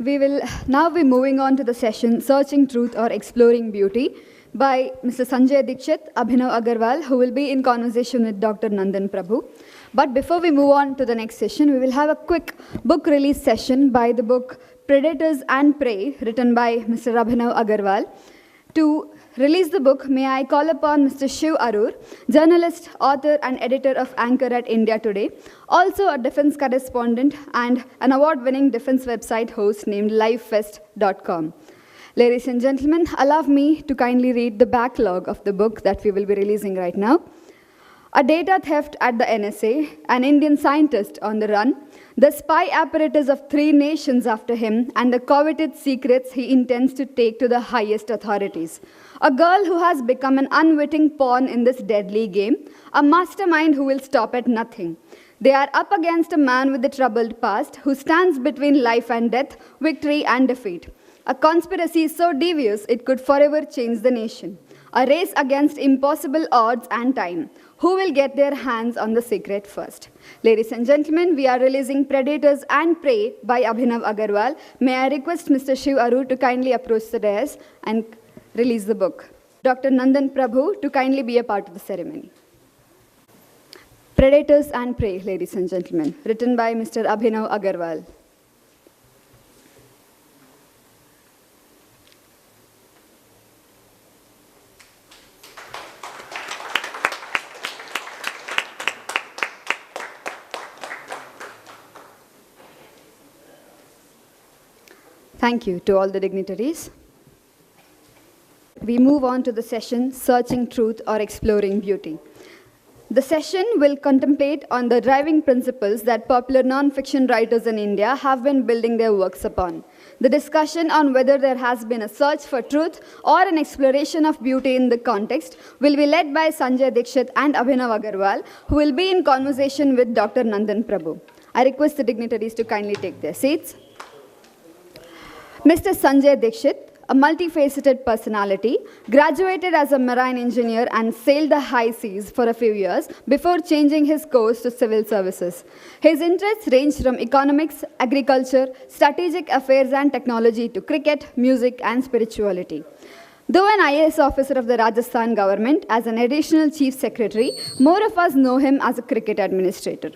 We will now be moving on to the session Searching Truth or Exploring Beauty by Mr. Sanjay Dixit, Abhinav Agarwal, who will be in conversation with Dr. Nandan Prabhu. But before we move on to the next session, we will have a quick book release session by the book Predators and Prey, written by Mr. Abhinav Agarwal. To release the book, may I call upon Mr. Shiv Arur, journalist, author, and editor of Anchor at India Today, also a defense correspondent and an award-winning defense website host named livefest.com. Ladies and gentlemen, allow me to kindly read the backlog of the book that we will be releasing right now. A data theft at the NSA, an Indian scientist on the run, the spy apparatus of 3 nations after him, and the coveted secrets he intends to take to the highest authorities. A girl who has become an unwitting pawn in this deadly game, a mastermind who will stop at nothing. They are up against a man with a troubled past who stands between life and death, victory and defeat. A conspiracy so devious it could forever change the nation. A race against impossible odds and time. Who will get their hands on the secret first? Ladies and gentlemen, we are releasing Predators and Prey by Abhinav Agarwal. May I request Mr. Shiv Arur to kindly approach the dais and release the book. Dr. Nandan Prabhu to kindly be a part of the ceremony. Predators and Prey, ladies and gentlemen, written by Mr. Abhinav Agarwal. Thank you to all the dignitaries. We move on to the session, Searching Truth or Exploring Beauty. The session will contemplate on the driving principles that popular non-fiction writers in India have been building their works upon. The discussion on whether there has been a search for truth or an exploration of beauty in the context will be led by Sanjay Dixit and Abhinav Agarwal, who will be in conversation with Dr. Nandan Prabhu. I request the dignitaries to kindly take their seats. Mr. Sanjay Dixit, a multifaceted personality, graduated as a marine engineer and sailed the high seas for a few years before changing his course to civil services. His interests range from economics, agriculture, strategic affairs and technology to cricket, music and spirituality. Though an IAS officer of the Rajasthan government as an additional chief secretary, more of us know him as a cricket administrator.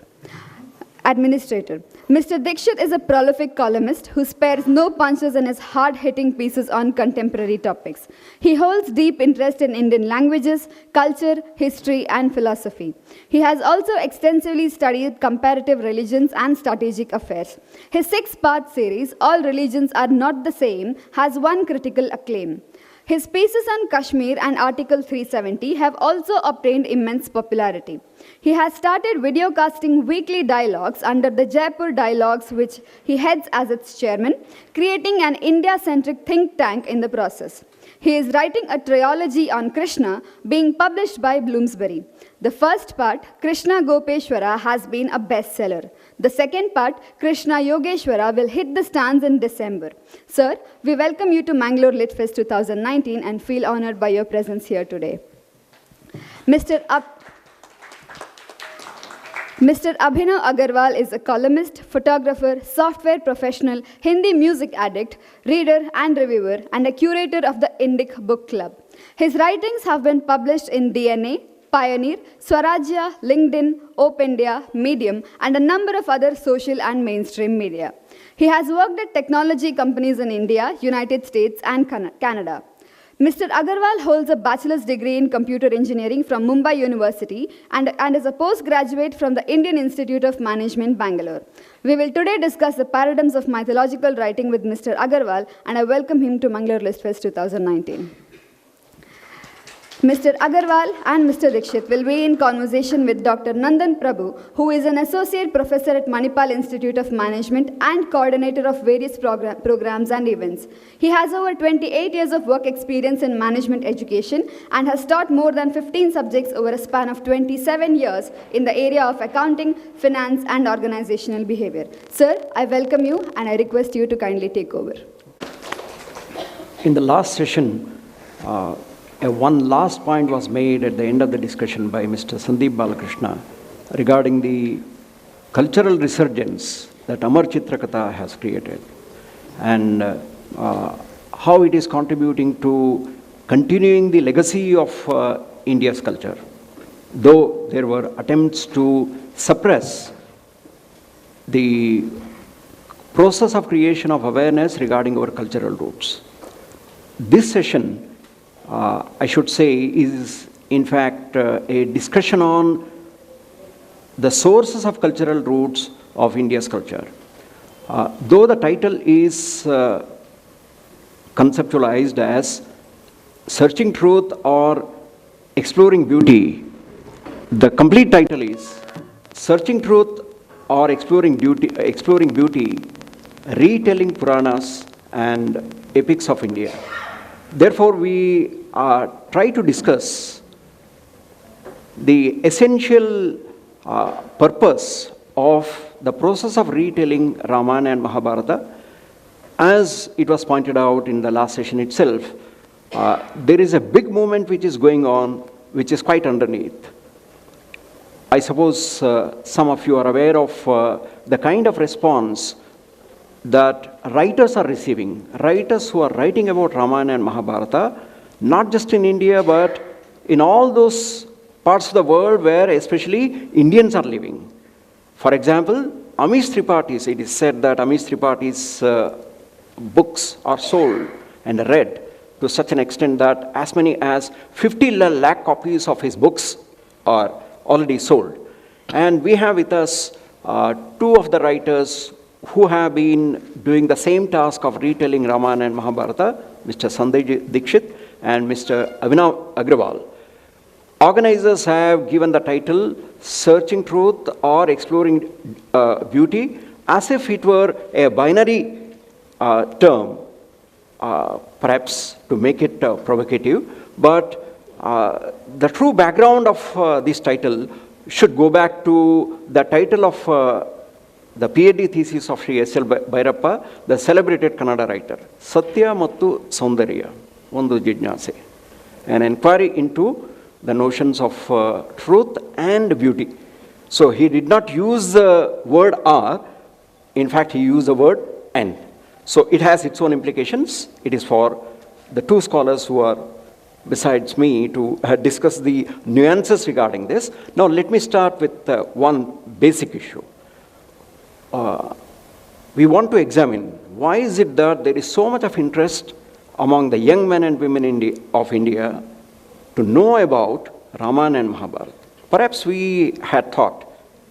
Mr. Dixit is a prolific columnist who spares no punches in his hard-hitting pieces on contemporary topics. He holds deep interest in Indian languages, culture, history, and philosophy. He has also extensively studied comparative religions and strategic affairs. His 6-part series, All Religions Are Not the Same, has won critical acclaim. His pieces on Kashmir and Article 370 have also obtained immense popularity. He has started videocasting weekly dialogues under the Jaipur Dialogues, which he heads as its chairman, creating an India-centric think tank in the process. He is writing a trilogy on Krishna, being published by Bloomsbury. The first part, Krishna Gopeshvara, has been a bestseller. The second part, Krishna Yogeshvara, will hit the stands in December. Sir, we welcome you to Mangaluru Lit Fest 2019 and feel honored by your presence here today. Mr. Abhinav Agarwal is a columnist, photographer, software professional, Hindi music addict, reader and reviewer, and a curator of the Indic Book Club. His writings have been published in DNA, Pioneer, Swarajya, LinkedIn, Opendia, Medium, and a number of other social and mainstream media. He has worked at technology companies in India, United States, and Canada. Mr. Agarwal holds a bachelor's degree in computer engineering from Mumbai University and is a postgraduate from the Indian Institute of Management, Bangalore. We will today discuss the paradigms of mythological writing with Mr. Agarwal, and I welcome him to Mangaluru Lit Fest 2019. Mr. Agarwal and Mr. Dixit will be in conversation with Dr. Nandan Prabhu, who is an associate professor at Manipal Institute of Management and coordinator of various programs and events. He has over 28 years of work experience in management education and has taught more than 15 subjects over a span of 27 years in the area of accounting, finance, and organizational behavior. Sir, I welcome you and I request you to kindly take over. In the last session, one last point was made at the end of the discussion by Mr. Sandeep Balakrishna regarding the cultural resurgence that Amar Chitrakatha has created. and how it is contributing to continuing the legacy of India's culture, though there were attempts to suppress the process of creation of awareness regarding our cultural roots. This session, I should say, is in fact a discussion on the sources of cultural roots of India's culture. Though the title is conceptualized as Searching Truth or Exploring Beauty, the complete title is Searching Truth or Exploring Beauty, Retelling Puranas and Epics of India. Therefore, we try to discuss the essential purpose of the process of retelling Ramayana and Mahabharata. As it was pointed out in the last session itself, there is a big movement which is going on, which is quite underneath. I suppose some of you are aware of the kind of response that writers are receiving. Writers who are writing about Ramayana and Mahabharata, not just in India, but in all those parts of the world where especially Indians are living. For example, Amish Tripaঠি's, it is said that Amish Tripaঠি's books are sold and read to such an extent that as many as 50 lakh copies of his books are already sold. And we have with us two of the writers who have been doing the same task of retelling Ramayana and Mahabharata, Mr. Sanjay Dixit and Mr. Abhinav Agarwal. Organizers have given the title Searching Truth or Exploring Beauty as if it were a binary term, perhaps to make it provocative, but the true background of this title should go back to the title of the PhD thesis of Sri S.L. Bhairappa, the celebrated Kannada writer, Satya Mattu Saundarya, Ondu Jijnase, an inquiry into the notions of truth and beauty. So he did not use the word "are," in fact he used the word "and." So it has its own implications. It is for the two scholars who are besides me to discuss the nuances regarding this. Now let me start with one basic issue. We want to examine why is it that there is so much of interest among the young men and women of India to know about Ramayana and Mahabharata. Perhaps we had thought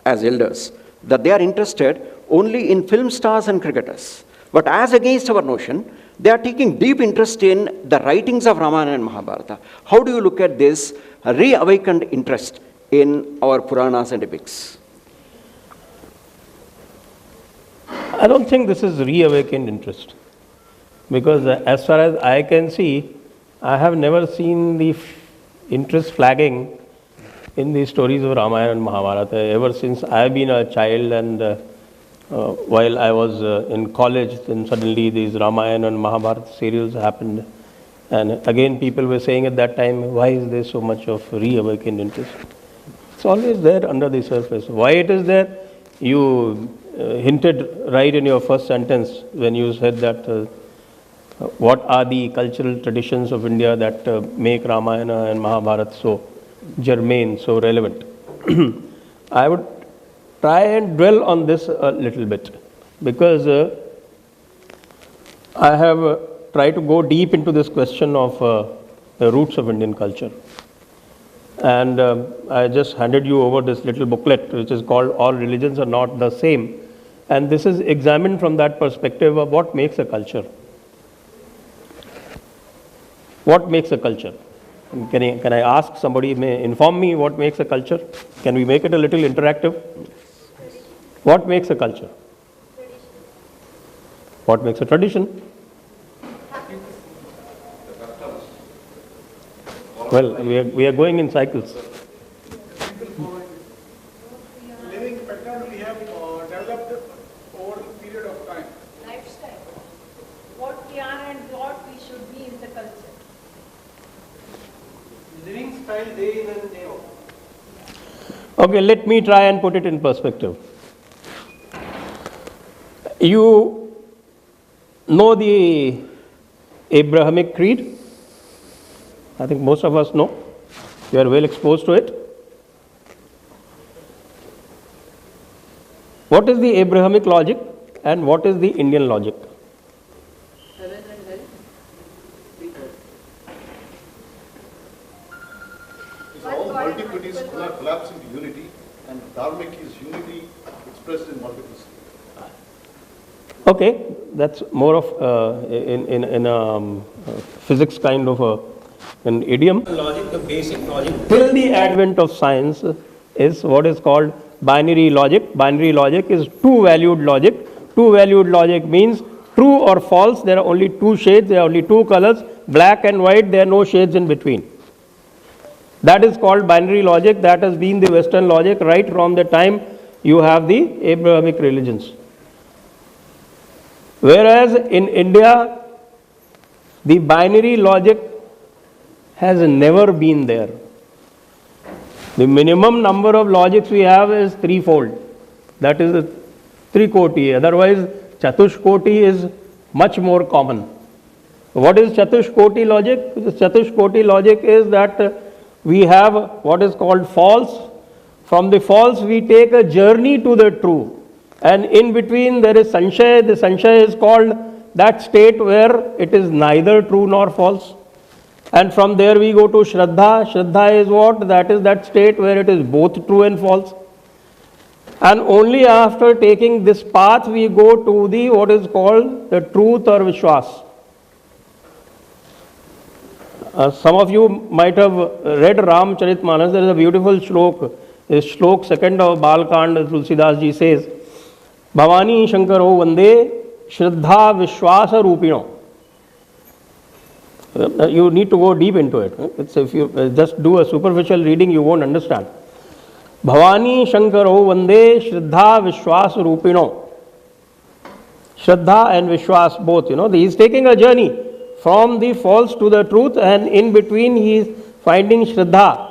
as elders that they are interested only in film stars and cricketers. But as against our notion, they are taking deep interest in the writings of Ramayana and Mahabharata. How do you look at this reawakened interest in our Puranas and epics? I don't think this is reawakened interest, because as far as I can see, I have never seen the interest flagging in the stories of Ramayana and Mahabharata ever since I have been a child, and while I was in college, then suddenly these Ramayana and Mahabharata serials happened, and again people were saying at that time, why is there so much of reawakened interest? It's always there under the surface. Why it is there? You hinted right in your first sentence when you said that what are the cultural traditions of India that make Ramayana and Mahabharata so germane, so relevant. I would try and dwell on this a little bit, because I have tried to go deep into this question of the roots of Indian culture. And I just handed you over this little booklet which is called All Religions Are Not the Same. And this is examined from that perspective of what makes a culture. What makes a culture? Can I ask somebody, may inform me what makes a culture? Can we make it a little interactive? What makes a culture? What makes a tradition? Well, we are going in cycles. Living pattern we have developed over a period of time. Lifestyle. What we are and what we should be in the culture. Living style day in and day out. Okay, let me try and put it in perspective. You know the Abrahamic creed? I think most of us know. You are well exposed to it. What is the Abrahamic logic and what is the Indian logic? Heaven and hell. It's all multiplities collapse into unity, and Dharmic is unity expressed in multiplicity. Okay, that's more of in a physics kind of an idiom. Logic, the basic logic till the advent of science is what is called binary logic. Binary logic is two-valued logic. Two-valued logic means true or false. There are only two shades, there are only two colors, black and white, there are no shades in between. That is called binary logic. That has been the Western logic right from the time you have the Abrahamic religions. Whereas in India, the binary logic has never been there. The minimum number of logics we have is threefold. That is the Trikoti. Otherwise, Chatushkoti is much more common. What is Chatushkoti logic? The Chatushkoti logic is that we have what is called false. From the false, we take a journey to the true. And in between there is Sanshaya. The Sanshaya is called that state where it is neither true nor false. And from there we go to Shraddha. Shraddha is what? That is that state where it is both true and false. And only after taking this path we go to the what is called the truth or Vishwas. Some of you might have read Ramcharitmanas. There is a beautiful shlok. Shlok second of Balkand, Tulsidas ji says, Bhavani Shankaro Vande Shraddha Vishwasa Rupino. You need to go deep into it. If you just do a superficial reading, you won't understand. Bhavani Shankaro Vande Shraddha Vishwas Rupino. Shraddha and Vishwas both, he is taking a journey from the false to the truth, and in between he is finding Shraddha.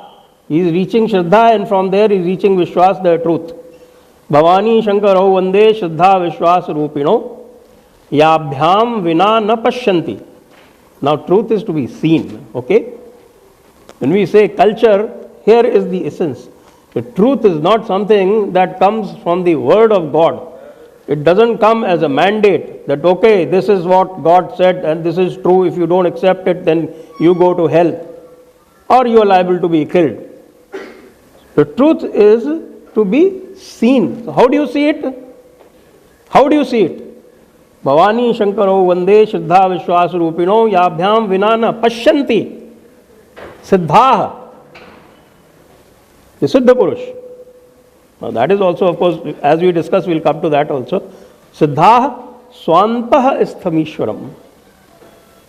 He is reaching Shraddha, and from there he is reaching Vishwas, the truth. Bhavani Shankaro Vande Shraddha Vishwas Rupino. Yabhyam Vina Na Pashyanti. Now truth is to be seen, okay? When we say culture, here is the essence. The truth is not something that comes from the word of God. It doesn't come as a mandate that, okay, this is what God said and this is true. If you don't accept it, then you go to hell or you are liable to be killed. The truth is to be seen. So how do you see it? How do you see it? Bhavani Shankaro Vande Shraddha Vishwas Rupino Yabhyam Vinana Pashyanti Siddhaha. The Siddha Purush. Now that is also, of course, as we discuss, we will come to that also. Siddhaha Swantaha Isthamishwaram.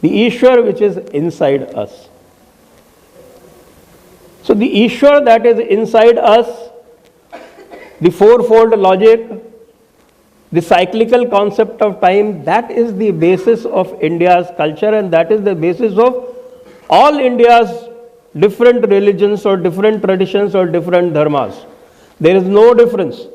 The Ishwar which is inside us. So the Ishwar that is inside us, the fourfold logic, the cyclical concept of time, that is the basis of India's culture, and that is the basis of all India's different religions or different traditions or different dharmas. There is no difference.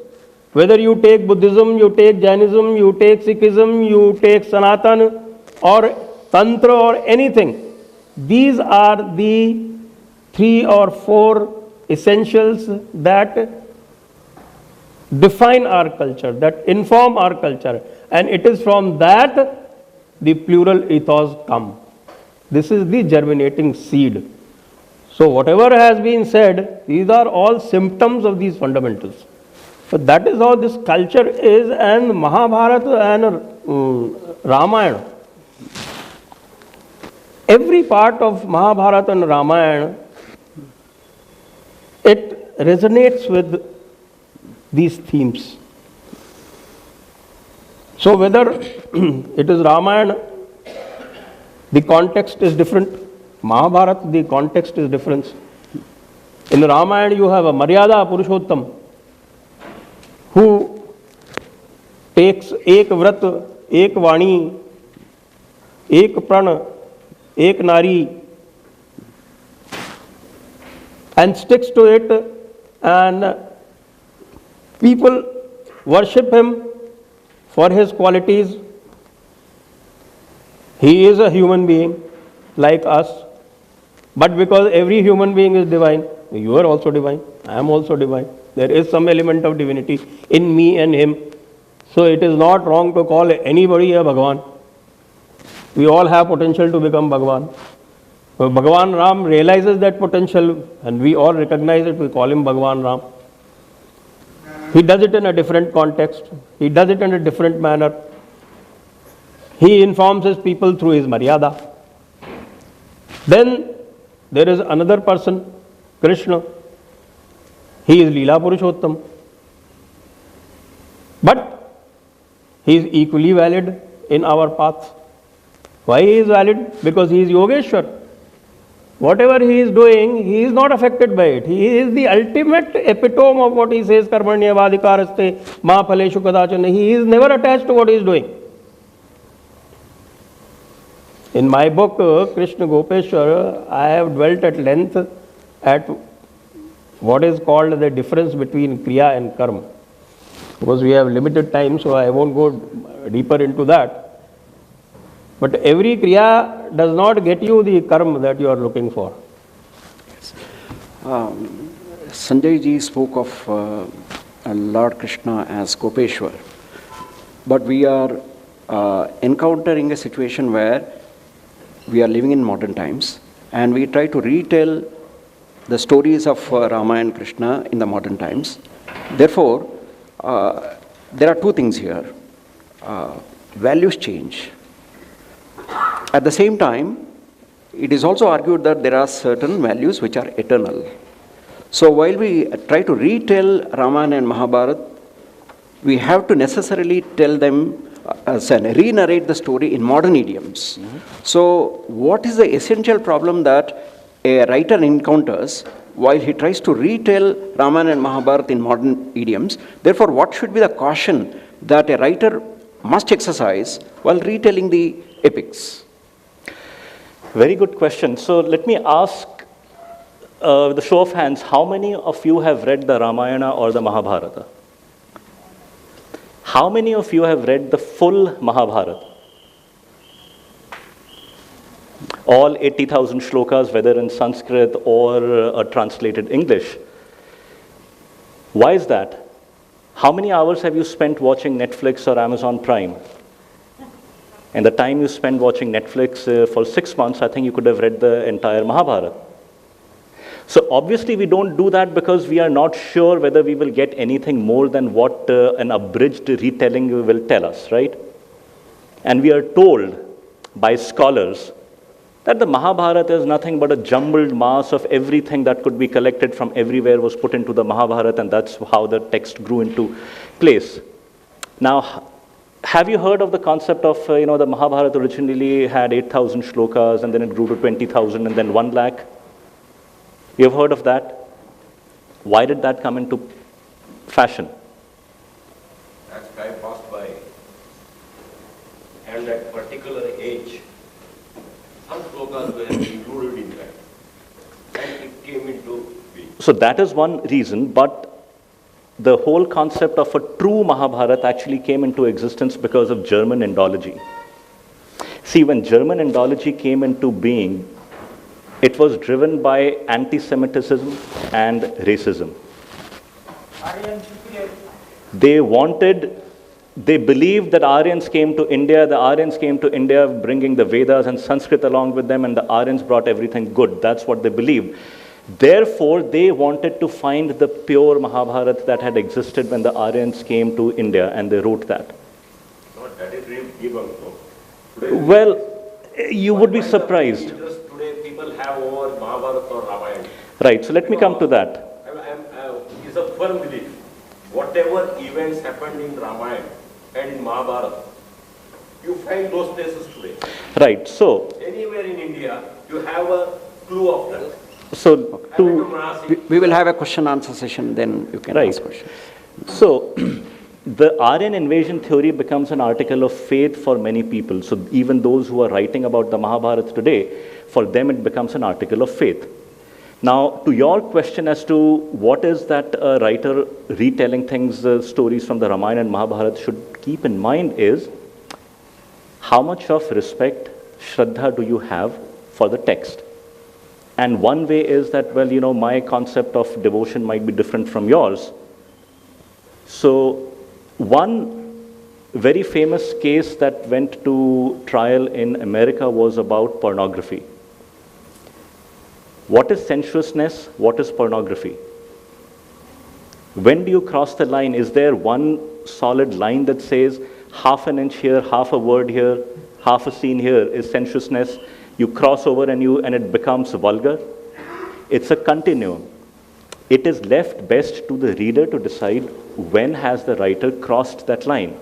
Whether you take Buddhism, you take Jainism, you take Sikhism, you take Sanatana or Tantra or anything. These are the 3 or 4 essentials that define our culture, that inform our culture, and it is from that the plural ethos come. This is the germinating seed. So whatever has been said, these are all symptoms of these fundamentals. So that is how this culture is, and Mahabharata and Ramayana. Every part of Mahabharata and Ramayana, it resonates with these themes. So whether it is Ramayana, the context is different. Mahabharata, the context is different. In Ramayana, you have a Maryada Purushottam who takes ek vrat, ek vani, ek prana, ek nari and sticks to it, and people worship him for his qualities. He is a human being like us, but because every human being is divine, you are also divine, I am also divine. There is some element of divinity in me and him. So it is not wrong to call anybody a Bhagavan. We all have potential to become Bhagavan. Bhagavan Ram realizes that potential and we all recognize it, we call him Bhagavan Ram. He does it in a different context. He does it in a different manner. He informs his people through his Maryada. Then there is another person, Krishna. He is Leela Purushottam. But he is equally valid in our path. Why he is valid? Because he is Yogeshvara. Whatever he is doing, he is not affected by it. He is the ultimate epitome of what he says, Karmanya Vadikaraste, Ma Phaleshu Kadachana. He is never attached to what he is doing. In my book, Krishna Gopeshvara, I have dwelt at length at what is called the difference between Kriya and Karma. Because we have limited time, so I won't go deeper into that. But every Kriya does not get you the Karma that you are looking for. Sanjay ji spoke of Lord Krishna as Gopeshwar, but we are encountering a situation where we are living in modern times and we try to retell the stories of Rama and Krishna in the modern times. Therefore, there are two things here. Values change. At the same time, it is also argued that there are certain values which are eternal. So while we try to retell Ramayana and Mahabharata, we have to necessarily tell them, re-narrate the story in modern idioms. So what is the essential problem that a writer encounters while he tries to retell Ramayana and Mahabharata in modern idioms? Therefore, what should be the caution that a writer must exercise while retelling the epics? Very good question. So let me ask the show of hands, how many of you have read the Ramayana or the Mahabharata? How many of you have read the full Mahabharata? All 80,000 shlokas, whether in Sanskrit or translated English. Why is that? How many hours have you spent watching Netflix or Amazon Prime? And the time you spend watching Netflix for 6 months, I think you could have read the entire Mahabharata. So obviously we don't do that because we are not sure whether we will get anything more than what an abridged retelling will tell us, right? And we are told by scholars that the Mahabharata is nothing but a jumbled mass of everything that could be collected from everywhere was put into the Mahabharata, and that's how the text grew into place. Now, have you heard of the concept of, the Mahabharata originally had 8,000 shlokas and then it grew to 20,000 and then 1 lakh? You've heard of that? Why did that come into fashion? As time passed by, and at particular age, some shlokas were included in that, and it came into being. So that is one reason, but the whole concept of a true Mahabharata actually came into existence because of German Indology. See, when German Indology came into being, it was driven by anti-Semitism and racism. They believed that Aryans came to India, the Aryans came to India bringing the Vedas and Sanskrit along with them, and the Aryans brought everything good. That's what they believed. Therefore, they wanted to find the pure Mahabharata that had existed when the Aryans came to India, and they wrote that. Not that is real debunked. Well, you would be surprised. Today people have over Mahabharata or Ramayana. Right, so let me come to that. It's a firm belief. Whatever events happened in Ramayana and in Mahabharata, you find those places today. Right, so Anywhere in India, you have a clue of that. So we will have a question-answer session, then you can ask questions. So the Aryan invasion theory becomes an article of faith for many people. So even those who are writing about the Mahabharata today, for them it becomes an article of faith. Now, to your question as to what is that a writer retelling things, stories from the Ramayana and Mahabharata should keep in mind is how much of respect shraddha do you have for the text? And one way is that, well, my concept of devotion might be different from yours. So one very famous case that went to trial in America was about pornography. What is sensuousness? What is pornography? When do you cross the line? Is there one solid line that says half an inch here, half a word here, half a scene here is sensuousness? You cross over and it becomes vulgar. It's a continuum. It is left best to the reader to decide when has the writer crossed that line.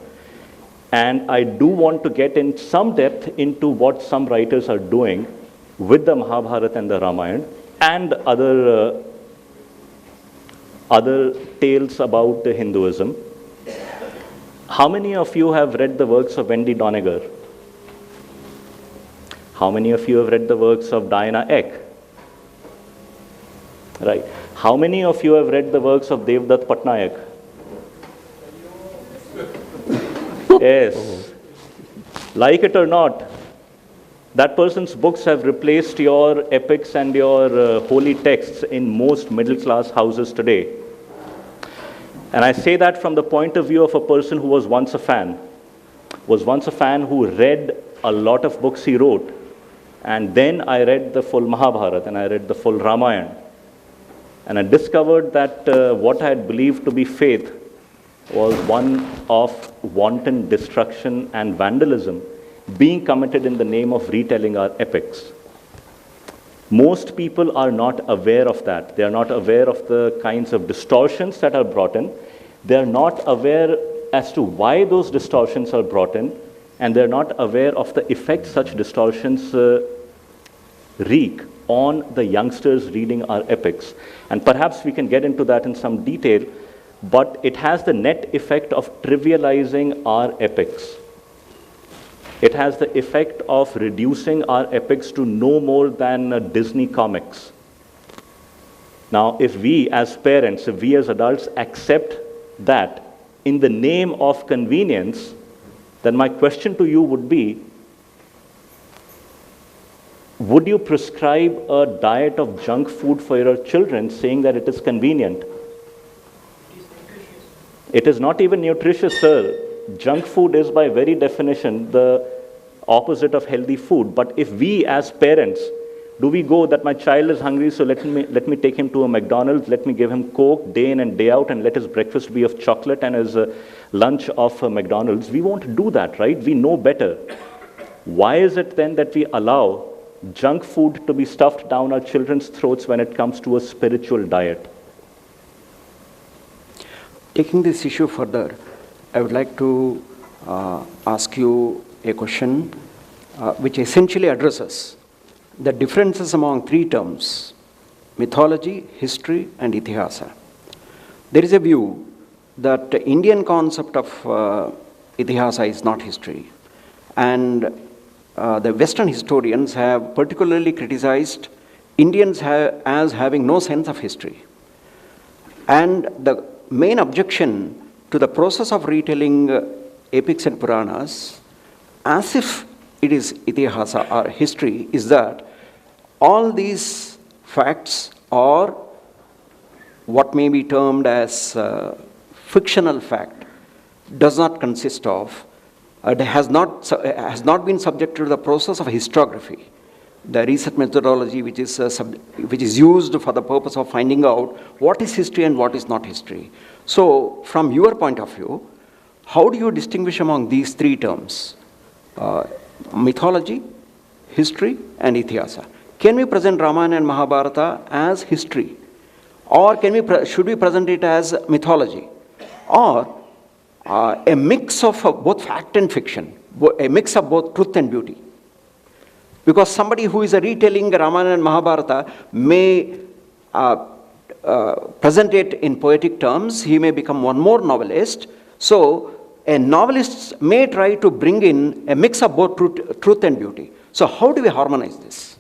And I do want to get in some depth into what some writers are doing with the Mahabharata and the Ramayana and other tales about Hinduism. How many of you have read the works of Wendy Doniger? How many of you have read the works of Diana Eck? Right. How many of you have read the works of Devdutt Patnaik? Yes. Like it or not, that person's books have replaced your epics and your holy texts in most middle-class houses today. And I say that from the point of view of a person who was once a fan who read a lot of books he wrote. And then I read the full Mahabharata and I read the full Ramayana. And I discovered that what I had believed to be faith was one of wanton destruction and vandalism being committed in the name of retelling our epics. Most people are not aware of that. They are not aware of the kinds of distortions that are brought in. They are not aware as to why those distortions are brought in, and they're not aware of the effect such distortions wreak on the youngsters reading our epics. And perhaps we can get into that in some detail, but it has the net effect of trivializing our epics. It has the effect of reducing our epics to no more than Disney comics. Now, if we as parents, if we as adults accept that in the name of convenience, then my question to you would be, would you prescribe a diet of junk food for your children saying that it is convenient? It is not even nutritious, sir. Junk food is by very definition the opposite of healthy food. But if we as parents, do we go that my child is hungry, so let me take him to a McDonald's, let me give him Coke day in and day out, and let his breakfast be of chocolate and his lunch of McDonald's? We won't do that, right? We know better. Why is it then that we allow junk food to be stuffed down our children's throats when it comes to a spiritual diet? Taking this issue further, I would like to ask you a question which essentially addresses the differences among three terms: mythology, history, and Itihasa. There is a view that the Indian concept of Itihasa is not history, and the Western historians have particularly criticized Indians as having no sense of history. And the main objection to the process of retelling epics and Puranas as if it is Itihasa or history is that all these facts are what may be termed as fictional fact, does not consist of, has not been subjected to the process of historiography, the research methodology which is used for the purpose of finding out what is history and what is not history. So, from your point of view, how do you distinguish among these three terms? Mythology, history, and Itihasa. Can we present Ramayana and Mahabharata as history? Or should we present it as mythology? Or a mix of both fact and fiction, a mix of both truth and beauty? Because somebody who is retelling Ramayana and Mahabharata may present it in poetic terms, he may become one more novelist. So, a novelist may try to bring in a mix of both truth and beauty. So, how do we harmonize this?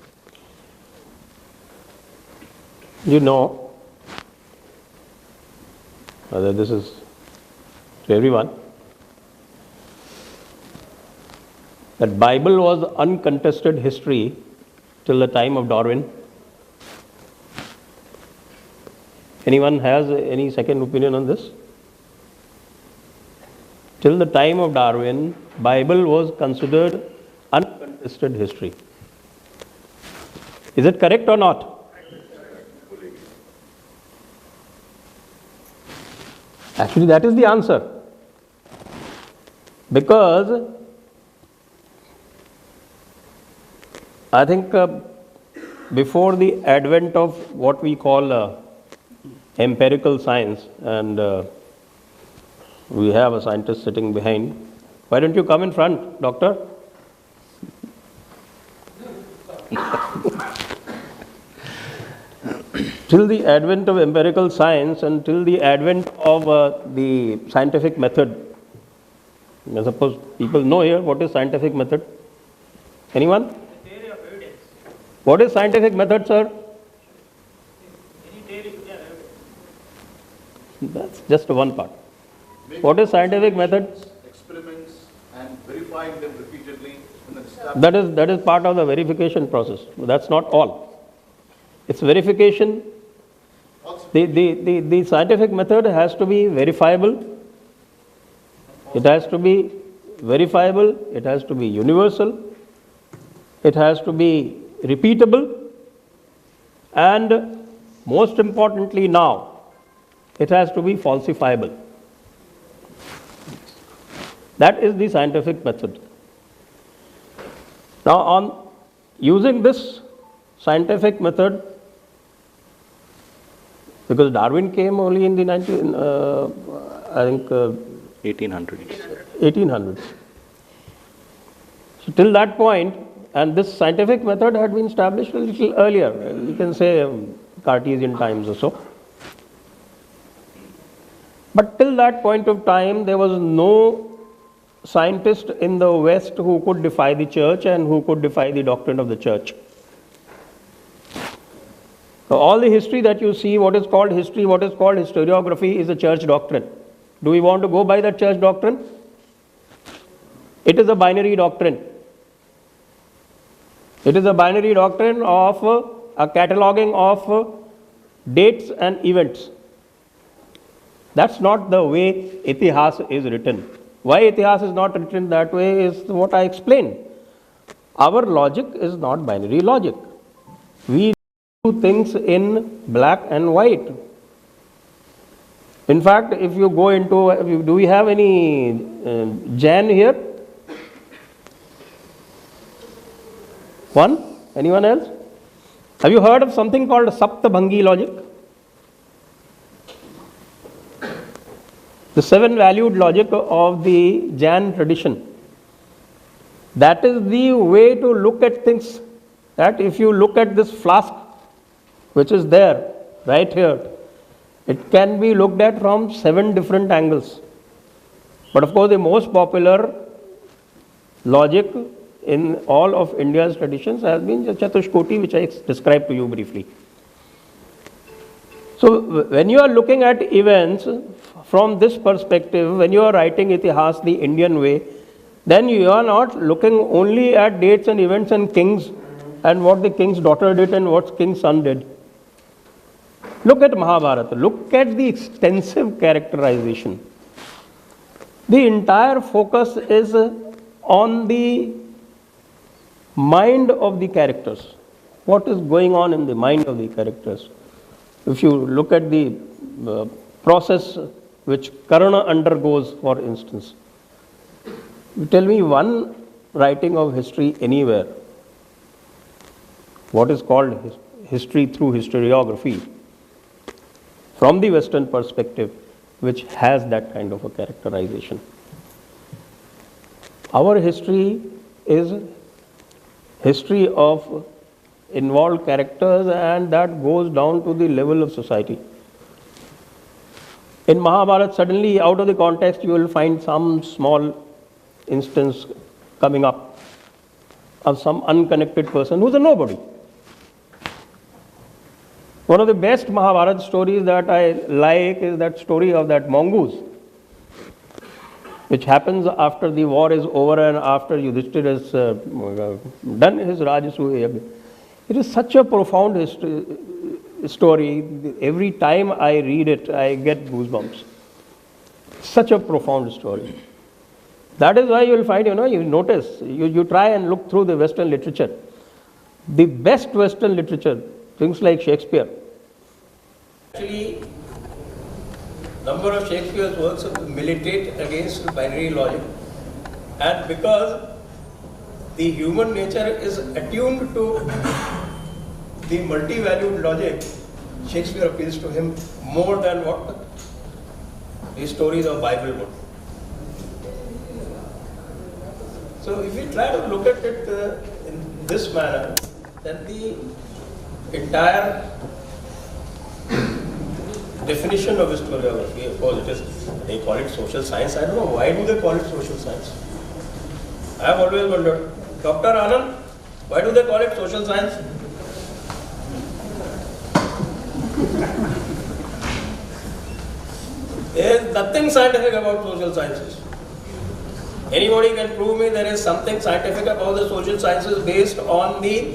You know, whether this is to everyone, that Bible was uncontested history till the time of Darwin? Anyone has any second opinion on this? Till the time of Darwin, Bible was considered uncontested history. Is it correct or not? Actually, that is the answer. Because I think before the advent of what we call empirical science, and we have a scientist sitting behind. Why don't you come in front, doctor? Till the advent of empirical science and till the advent of the scientific method, I suppose people know here what is scientific method. Anyone? The theory of evidence. What is scientific method, sir? Any theory, yeah, evidence. That's just one part. What is scientific method? Experiments and verifying them repeatedly. And then That is part of the verification process. That's not all. It's verification. The scientific method has to be verifiable. It has to be verifiable. It has to be universal. It has to be repeatable. And most importantly now, it has to be falsifiable. That is the scientific method. Now, on using this scientific method, because Darwin came only in the 1800s. So till that point, and this scientific method had been established a little earlier, you can say Cartesian times or so. But till that point of time, there was no scientist in the West who could defy the church and who could defy the doctrine of the church. So all the history that you see, what is called history, what is called historiography, is a church doctrine. Do we want to go by that church doctrine? It is a binary doctrine. It is a binary doctrine of a cataloging of dates and events. That's not the way Itihasa is written. Why Itihasa is not written that way is what I explained. Our logic is not binary logic. We do things in black and white. In fact, if you go into, do we have any Jain here? One? Anyone else? Have you heard of something called Saptabhangi logic? The seven valued logic of the Jain tradition. That is the way to look at things. That if you look at this flask, which is there, right here, it can be looked at from 7 different angles. But of course, the most popular logic in all of India's traditions has been the Chatushkoti, which I described to you briefly. So, when you are looking at events from this perspective, when you are writing Itihas the Indian way, then you are not looking only at dates and events and kings and what the king's daughter did and what king's son did. Look at Mahabharata. Look at the extensive characterization. The entire focus is on the mind of the characters. What is going on in the mind of the characters? If you look at the process which Karna undergoes, for instance, you tell me one writing of history anywhere, what is called history through historiography, from the Western perspective, which has that kind of a characterization. Our history is history of involved characters, and that goes down to the level of society. In Mahabharata, suddenly out of the context, you will find some small instance coming up of some unconnected person who is a nobody. One of the best Mahabharata stories that I like is that story of that mongoose. which happens after the war is over and after Yudhishthir has done his Rajasuya. It is such a profound story. Every time I read it, I get goosebumps. Such a profound story. That is why you will find, you notice, you try and look through the Western literature. The best Western literature, things like Shakespeare. Actually, number of Shakespeare's works militate against binary logic, and because the human nature is attuned to the multi-valued logic, Shakespeare appeals to him more than what the stories of Bible would. So if we try to look at it in this manner, then the entire definition of historiography, of course, they call it social science. I don't know, why do they call it social science? I have always wondered. Dr. Anand, why do they call it social science? There is nothing scientific about social sciences. Anybody can prove me there is something scientific about the social sciences based on the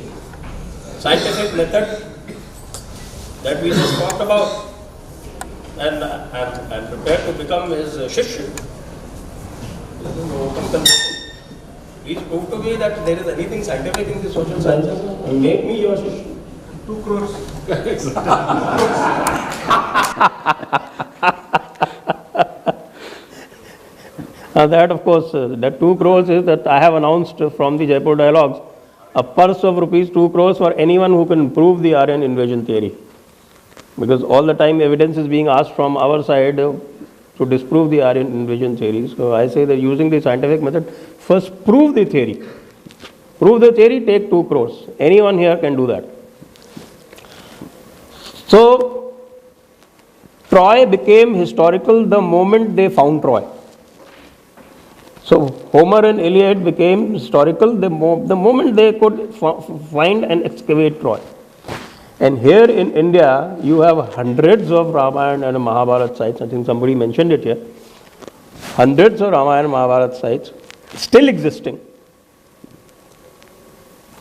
scientific method that we just talked about. And I'm prepared to become his shishya. Please prove to me that there is anything scientific in the social sciences. Make me your shishya. 2 crores. That, of course, that 2 crores is that I have announced from the Jaipur dialogues, a purse of rupees 2 crores for anyone who can prove the Aryan invasion theory. Because all the time evidence is being asked from our side to disprove the Aryan invasion theory. So I say that using the scientific method, first prove the theory. Prove the theory, take 2 crores. Anyone here can do that. So, Troy became historical the moment they found Troy. So, Homer and Iliad became historical the moment they could find and excavate Troy. And here in India, you have hundreds of Ramayana and Mahabharata sites. I think somebody mentioned it here. Hundreds of Ramayana and Mahabharata sites still existing.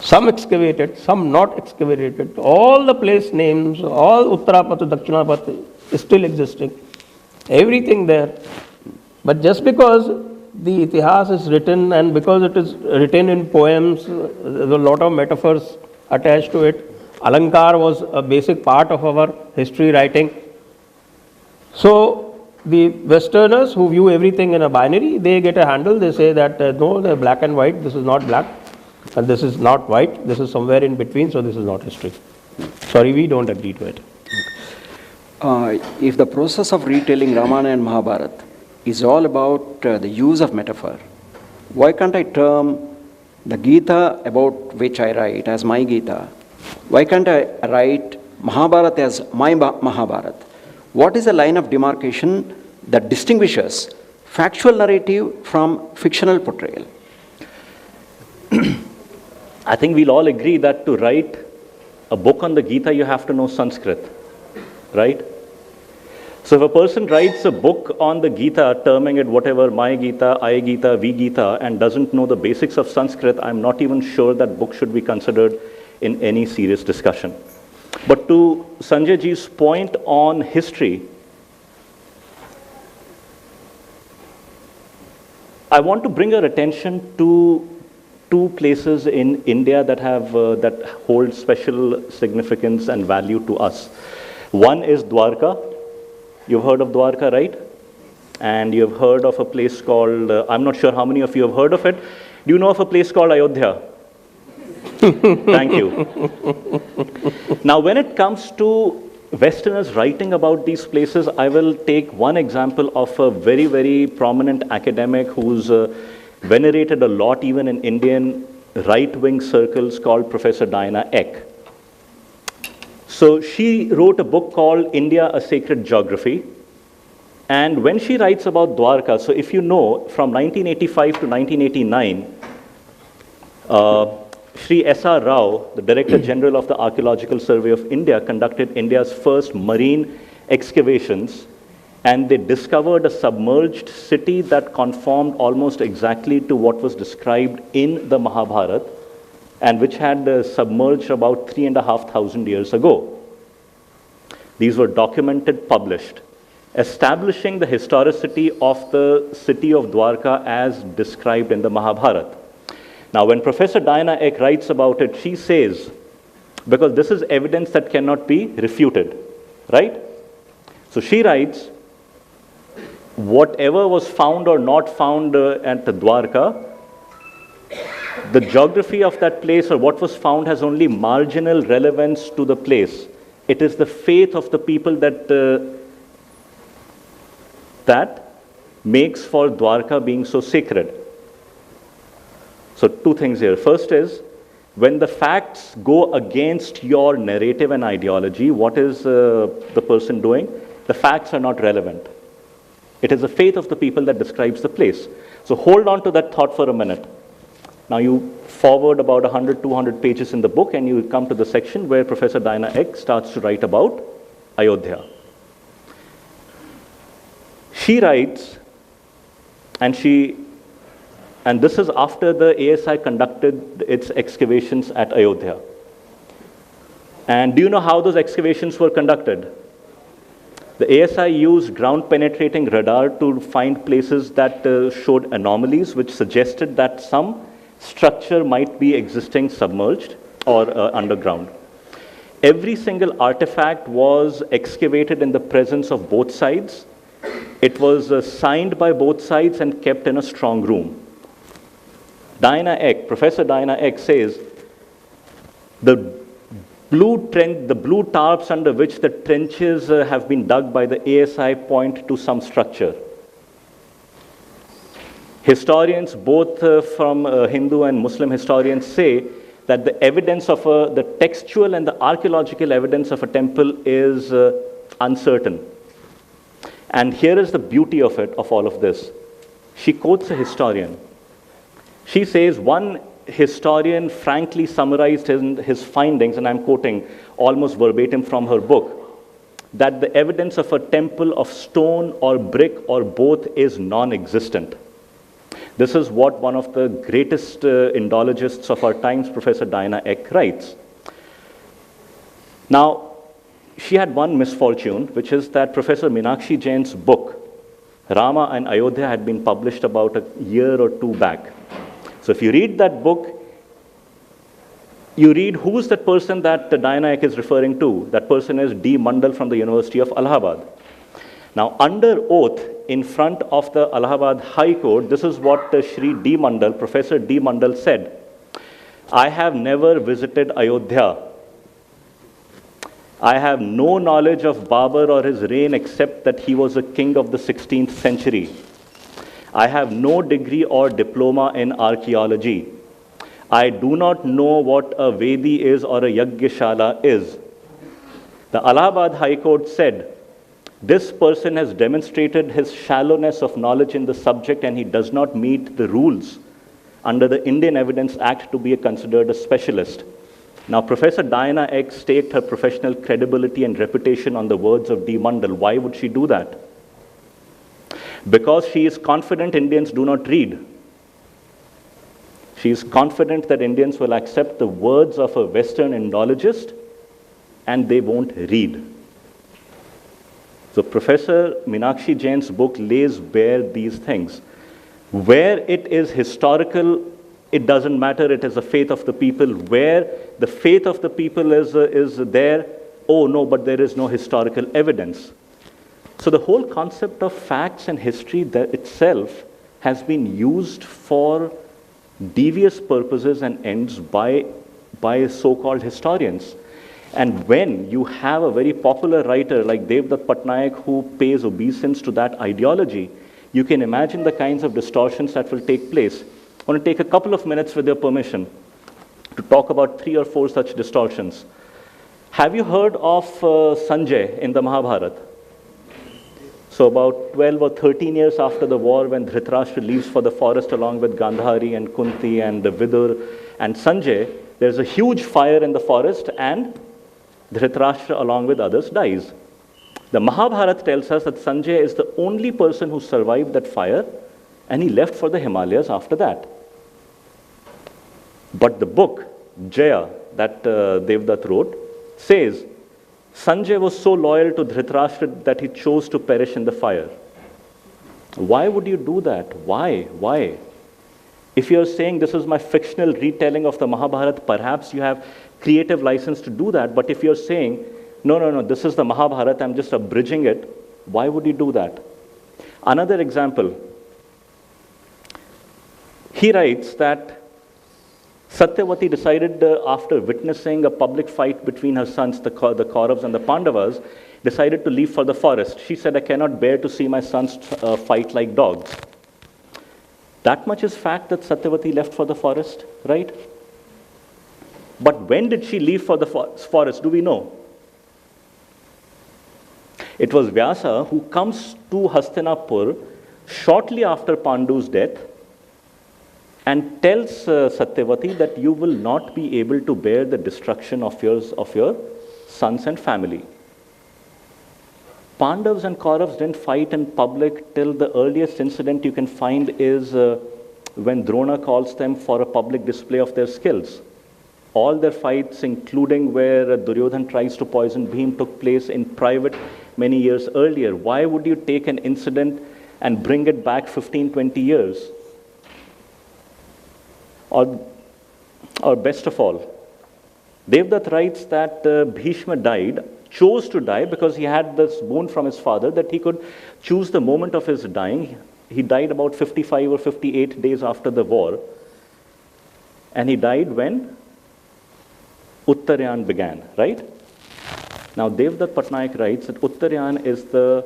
Some excavated, some not excavated. All the place names, all Uttarapat, Dakshinapat is still existing. Everything there. But just because the Itihasa is written and because it is written in poems, there's a lot of metaphors attached to it. Alankar was a basic part of our history writing. So, the Westerners who view everything in a binary, they get a handle, they say that no, they're black and white, this is not black, and this is not white, this is somewhere in between, so this is not history. Sorry, we don't agree to it. If the process of retelling Ramayana and Mahabharata is all about the use of metaphor, why can't I term the Gita about which I write as my Gita? Why can't I write Mahabharata as my Mahabharata? What is the line of demarcation that distinguishes factual narrative from fictional portrayal? I think we'll all agree that to write a book on the Gita, you have to know Sanskrit, right? So if a person writes a book on the Gita, terming it whatever, my Gita, I Gita, we Gita, and doesn't know the basics of Sanskrit, I'm not even sure that book should be considered in any serious discussion. But to Sanjay ji's point on history, I want to bring our attention to 2 places in India that have that hold special significance and value to us. One is Dwarka. You've heard of Dwarka, right? And you've heard of a place called, I'm not sure how many of you have heard of it. Do you know of a place called Ayodhya? Thank you. Now, when it comes to Westerners writing about these places, I will take one example of a very, very prominent academic who's venerated a lot even in Indian right-wing circles, called Professor Diana Eck. So she wrote a book called India, A Sacred Geography. And when she writes about Dwarka, so if you know, from 1985 to 1989, Sri S.R. Rao, the Director General of the Archaeological Survey of India, conducted India's first marine excavations. and they discovered a submerged city that conformed almost exactly to what was described in the Mahabharata, and which had submerged about 3,500 years ago. These were documented, published, establishing the historicity of the city of Dwarka as described in the Mahabharata. Now, when Professor Diana Eck writes about it, she says, because this is evidence that cannot be refuted, right? So she writes, whatever was found or not found at the Dwarka, the geography of that place or what was found has only marginal relevance to the place. It is the faith of the people that makes for Dwarka being so sacred. So two things here. First is, when the facts go against your narrative and ideology, what is the person doing? The facts are not relevant. It is the faith of the people that describes the place. So hold on to that thought for a minute. Now you forward about 100, 200 pages in the book and you come to the section where Professor Diana Eck starts to write about Ayodhya. She writes, and this is after the ASI conducted its excavations at Ayodhya. And do you know how those excavations were conducted? The ASI used ground-penetrating radar to find places that showed anomalies which suggested that some structure might be existing submerged or underground. Every single artifact was excavated in the presence of both sides. It was signed by both sides and kept in a strong room. Professor Diana Eck says, the blue tarps under which the trenches have been dug by the ASI point to some structure. Historians, both from Hindu and Muslim historians, say that the evidence of the textual and the archaeological evidence of a temple is uncertain. And here is the beauty of all of this. She quotes a historian. She says one historian frankly summarized his findings, and I'm quoting almost verbatim from her book, that the evidence of a temple of stone or brick or both is non-existent. This is what one of the greatest Indologists of our times, Professor Diana Eck, writes. Now, she had one misfortune, which is that Professor Meenakshi Jain's book, Rama and Ayodhya, had been published about a year or two back. So if you read that book, you read who is that person that Diana Eck is referring to. That person is D. Mandal from the University of Allahabad. Now, under oath, in front of the Allahabad High Court, this is what Shri D. Mandal, Professor D. Mandal said. I have never visited Ayodhya. I have no knowledge of Babur or his reign except that he was a king of the 16th century. I have no degree or diploma in archaeology. I do not know what a Vedi is or a Yogeshvara is. The Allahabad High Court said, this person has demonstrated his shallowness of knowledge in the subject and he does not meet the rules under the Indian Evidence Act to be considered a specialist. Now, Professor Diana Eck staked her professional credibility and reputation on the words of D. Mandal. Why would she do that? Because she is confident Indians do not read. She is confident that Indians will accept the words of a Western Indologist and they won't read. So Professor Meenakshi Jain's book lays bare these things. Where it is historical, it doesn't matter, it is the faith of the people. Where the faith of the people is there, oh no, but there is no historical evidence. So the whole concept of facts and history that itself has been used for devious purposes and ends by so-called historians. And when you have a very popular writer like Devdutt Patnaik who pays obeisance to that ideology, you can imagine the kinds of distortions that will take place. I want to take a couple of minutes with your permission to talk about 3 or 4 such distortions. Have you heard of Sanjay in the Mahabharata? So about 12 or 13 years after the war, when Dhritarashtra leaves for the forest along with Gandhari and Kunti and Vidur and Sanjay, there's a huge fire in the forest and Dhritarashtra along with others dies. The Mahabharata tells us that Sanjay is the only person who survived that fire, and he left for the Himalayas after that. But the book, Jaya, that Devdutt wrote, says Sanjay was so loyal to Dhritarashtra that he chose to perish in the fire. Why would you do that? Why? Why? If you're saying this is my fictional retelling of the Mahabharata, perhaps you have creative license to do that. But if you're saying, no, this is the Mahabharata, I'm just abridging it, why would you do that? Another example, he writes that Satyavati decided after witnessing a public fight between her sons, the Kauravas and the Pandavas, decided to leave for the forest. She said, I cannot bear to see my sons fight like dogs. That much is fact that Satyavati left for the forest, right? But when did she leave for the forest? Do we know? It was Vyasa who comes to Hastinapur shortly after Pandu's death and tells Satyavati that you will not be able to bear the destruction of your sons and family. Pandavas and Kauravas didn't fight in public till the earliest incident you can find is when Drona calls them for a public display of their skills. All their fights, including where Duryodhan tries to poison Bhim, took place in private many years earlier. Why would you take an incident and bring it back 15, 20 years? Or best of all, Devdutt writes that Bhishma chose to die because he had this boon from his father that he could choose the moment of his dying. He died about 55 or 58 days after the war. And he died when Uttarayan began, right? Now, Devdutt Patnaik writes that Uttarayan is the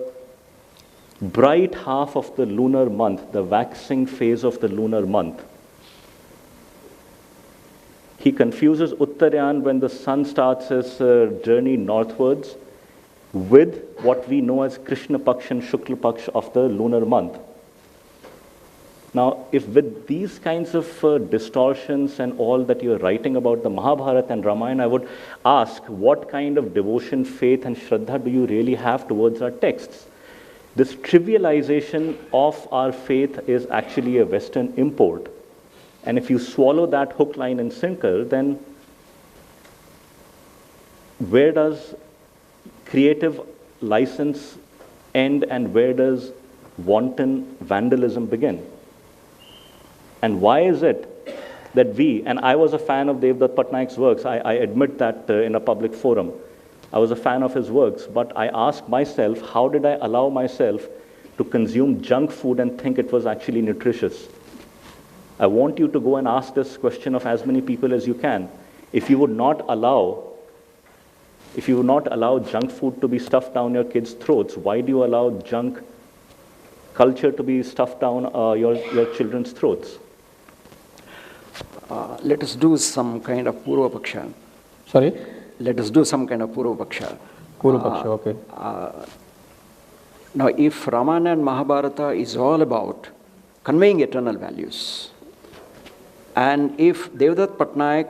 bright half of the lunar month, the waxing phase of the lunar month. He confuses Uttarayan when the sun starts his journey northwards with what we know as Krishna Paksh and Shukla Paksh of the lunar month. Now, if with these kinds of distortions and all that you're writing about the Mahabharata and Ramayana, I would ask, what kind of devotion, faith and Shraddha do you really have towards our texts? This trivialization of our faith is actually a Western import. And if you swallow that hook, line and sinker, then where does creative license end and where does wanton vandalism begin? And why is it that we, and I was a fan of Devdutt Patnaik's works, I admit that in a public forum, I was a fan of his works, but I asked myself, how did I allow myself to consume junk food and think it was actually nutritious? I want you to go and ask this question of as many people as you can. If you would not allow junk food to be stuffed down your kids' throats, why do you allow junk culture to be stuffed down your children's throats? Let us do some kind of Purva Paksha. Sorry? Let us do some kind of Purva Paksha. Purva Paksha, okay. Now, if Ramayana and Mahabharata is all about conveying eternal values, and if Devdutt Patnaik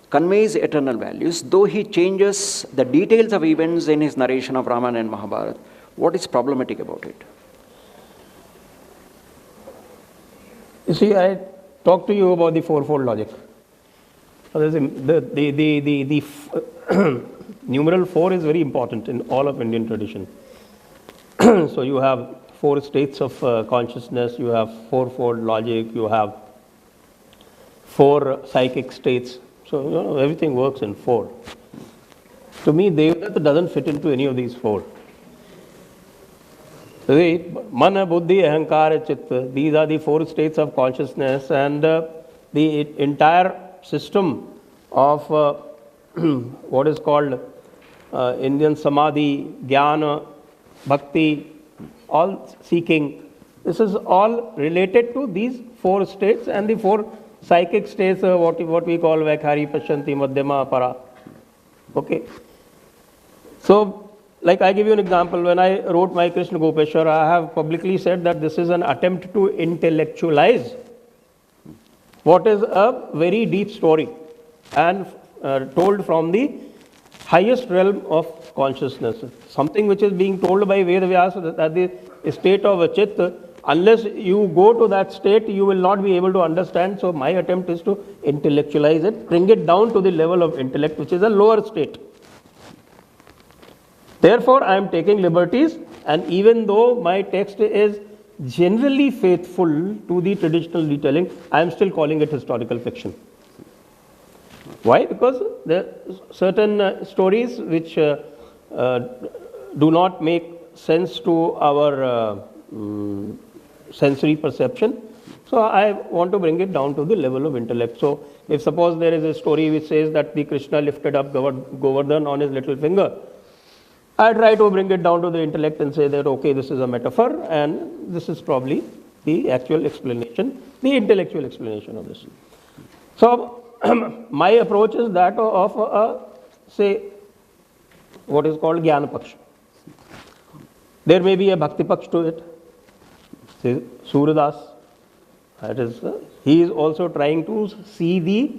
conveys eternal values, though he changes the details of events in his narration of Ramayana and Mahabharata, what is problematic about it? You see, I talked to you about the fourfold logic. The numeral 4 is very important in all of Indian tradition. So you have 4 states of consciousness, you have fourfold logic, you have 4 psychic states. So everything works in 4. To me, Devdutt doesn't fit into any of these 4. Mana, Buddhi, Ahankara, Chitta, these are the 4 states of consciousness, and the entire system of what is called Indian Samadhi, Jnana, Bhakti, all seeking. This is all related to these 4 states and the 4 psychic states, what we call Vaikhari, Pashanti, Madhyama, Para. Okay. So, like I give you an example, when I wrote my Krishna Gopeshvara, I have publicly said that this is an attempt to intellectualize what is a very deep story and told from the highest realm of consciousness. Something which is being told by Ved Vyasa that the state of a chit, unless you go to that state, you will not be able to understand. So my attempt is to intellectualize it, bring it down to the level of intellect, which is a lower state. Therefore, I am taking liberties, and even though my text is generally faithful to the traditional retelling, I am still calling it historical fiction. Why? Because there are certain stories which do not make sense to our sensory perception. So I want to bring it down to the level of intellect. So if suppose there is a story which says that the Krishna lifted up Govardhan on his little finger, I try to bring it down to the intellect and say that, okay, this is a metaphor and this is probably the actual explanation, the intellectual explanation of this. So my approach is that of say, what is called Jnana Paksh. There may be a Bhakti Paksh to it. Say, Suradas, that is, he is also trying to see the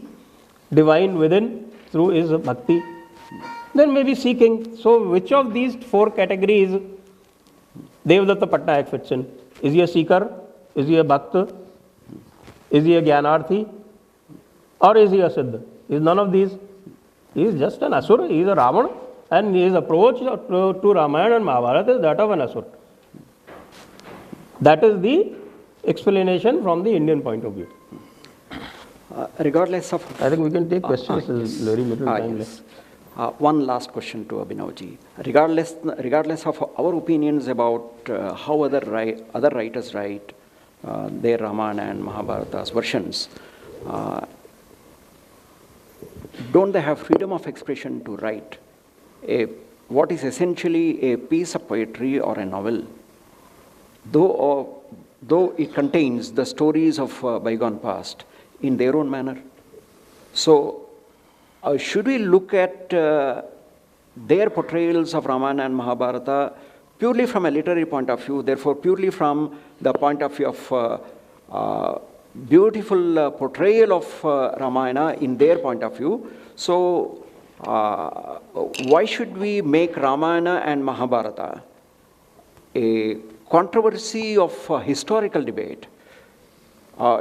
divine within through his bhakti. There may be seeking. So, which of these four categories Devdatta Patnaik fits in? Is he a seeker? Is he a bhakta? Is he a Jnanarthi? Or is he a Siddha? He is none of these. He is just an Asura. He is a Ravana. And his approach to Ramayana and Mahabharata is that of an Asura. That is the explanation from the Indian point of view. Regardless of... I think we can take questions. There is very little time left. One last question to Abhinavji. Regardless of our opinions about how other writers write their Ramayana and Mahabharata's versions, don't they have freedom of expression to write what is essentially a piece of poetry or a novel, though it contains the stories of bygone past in their own manner? So, should we look at their portrayals of Ramayana and Mahabharata purely from a literary point of view, therefore purely from the point of view of beautiful portrayal of Ramayana in their point of view? So, why should we make Ramayana and Mahabharata a controversy of historical debate?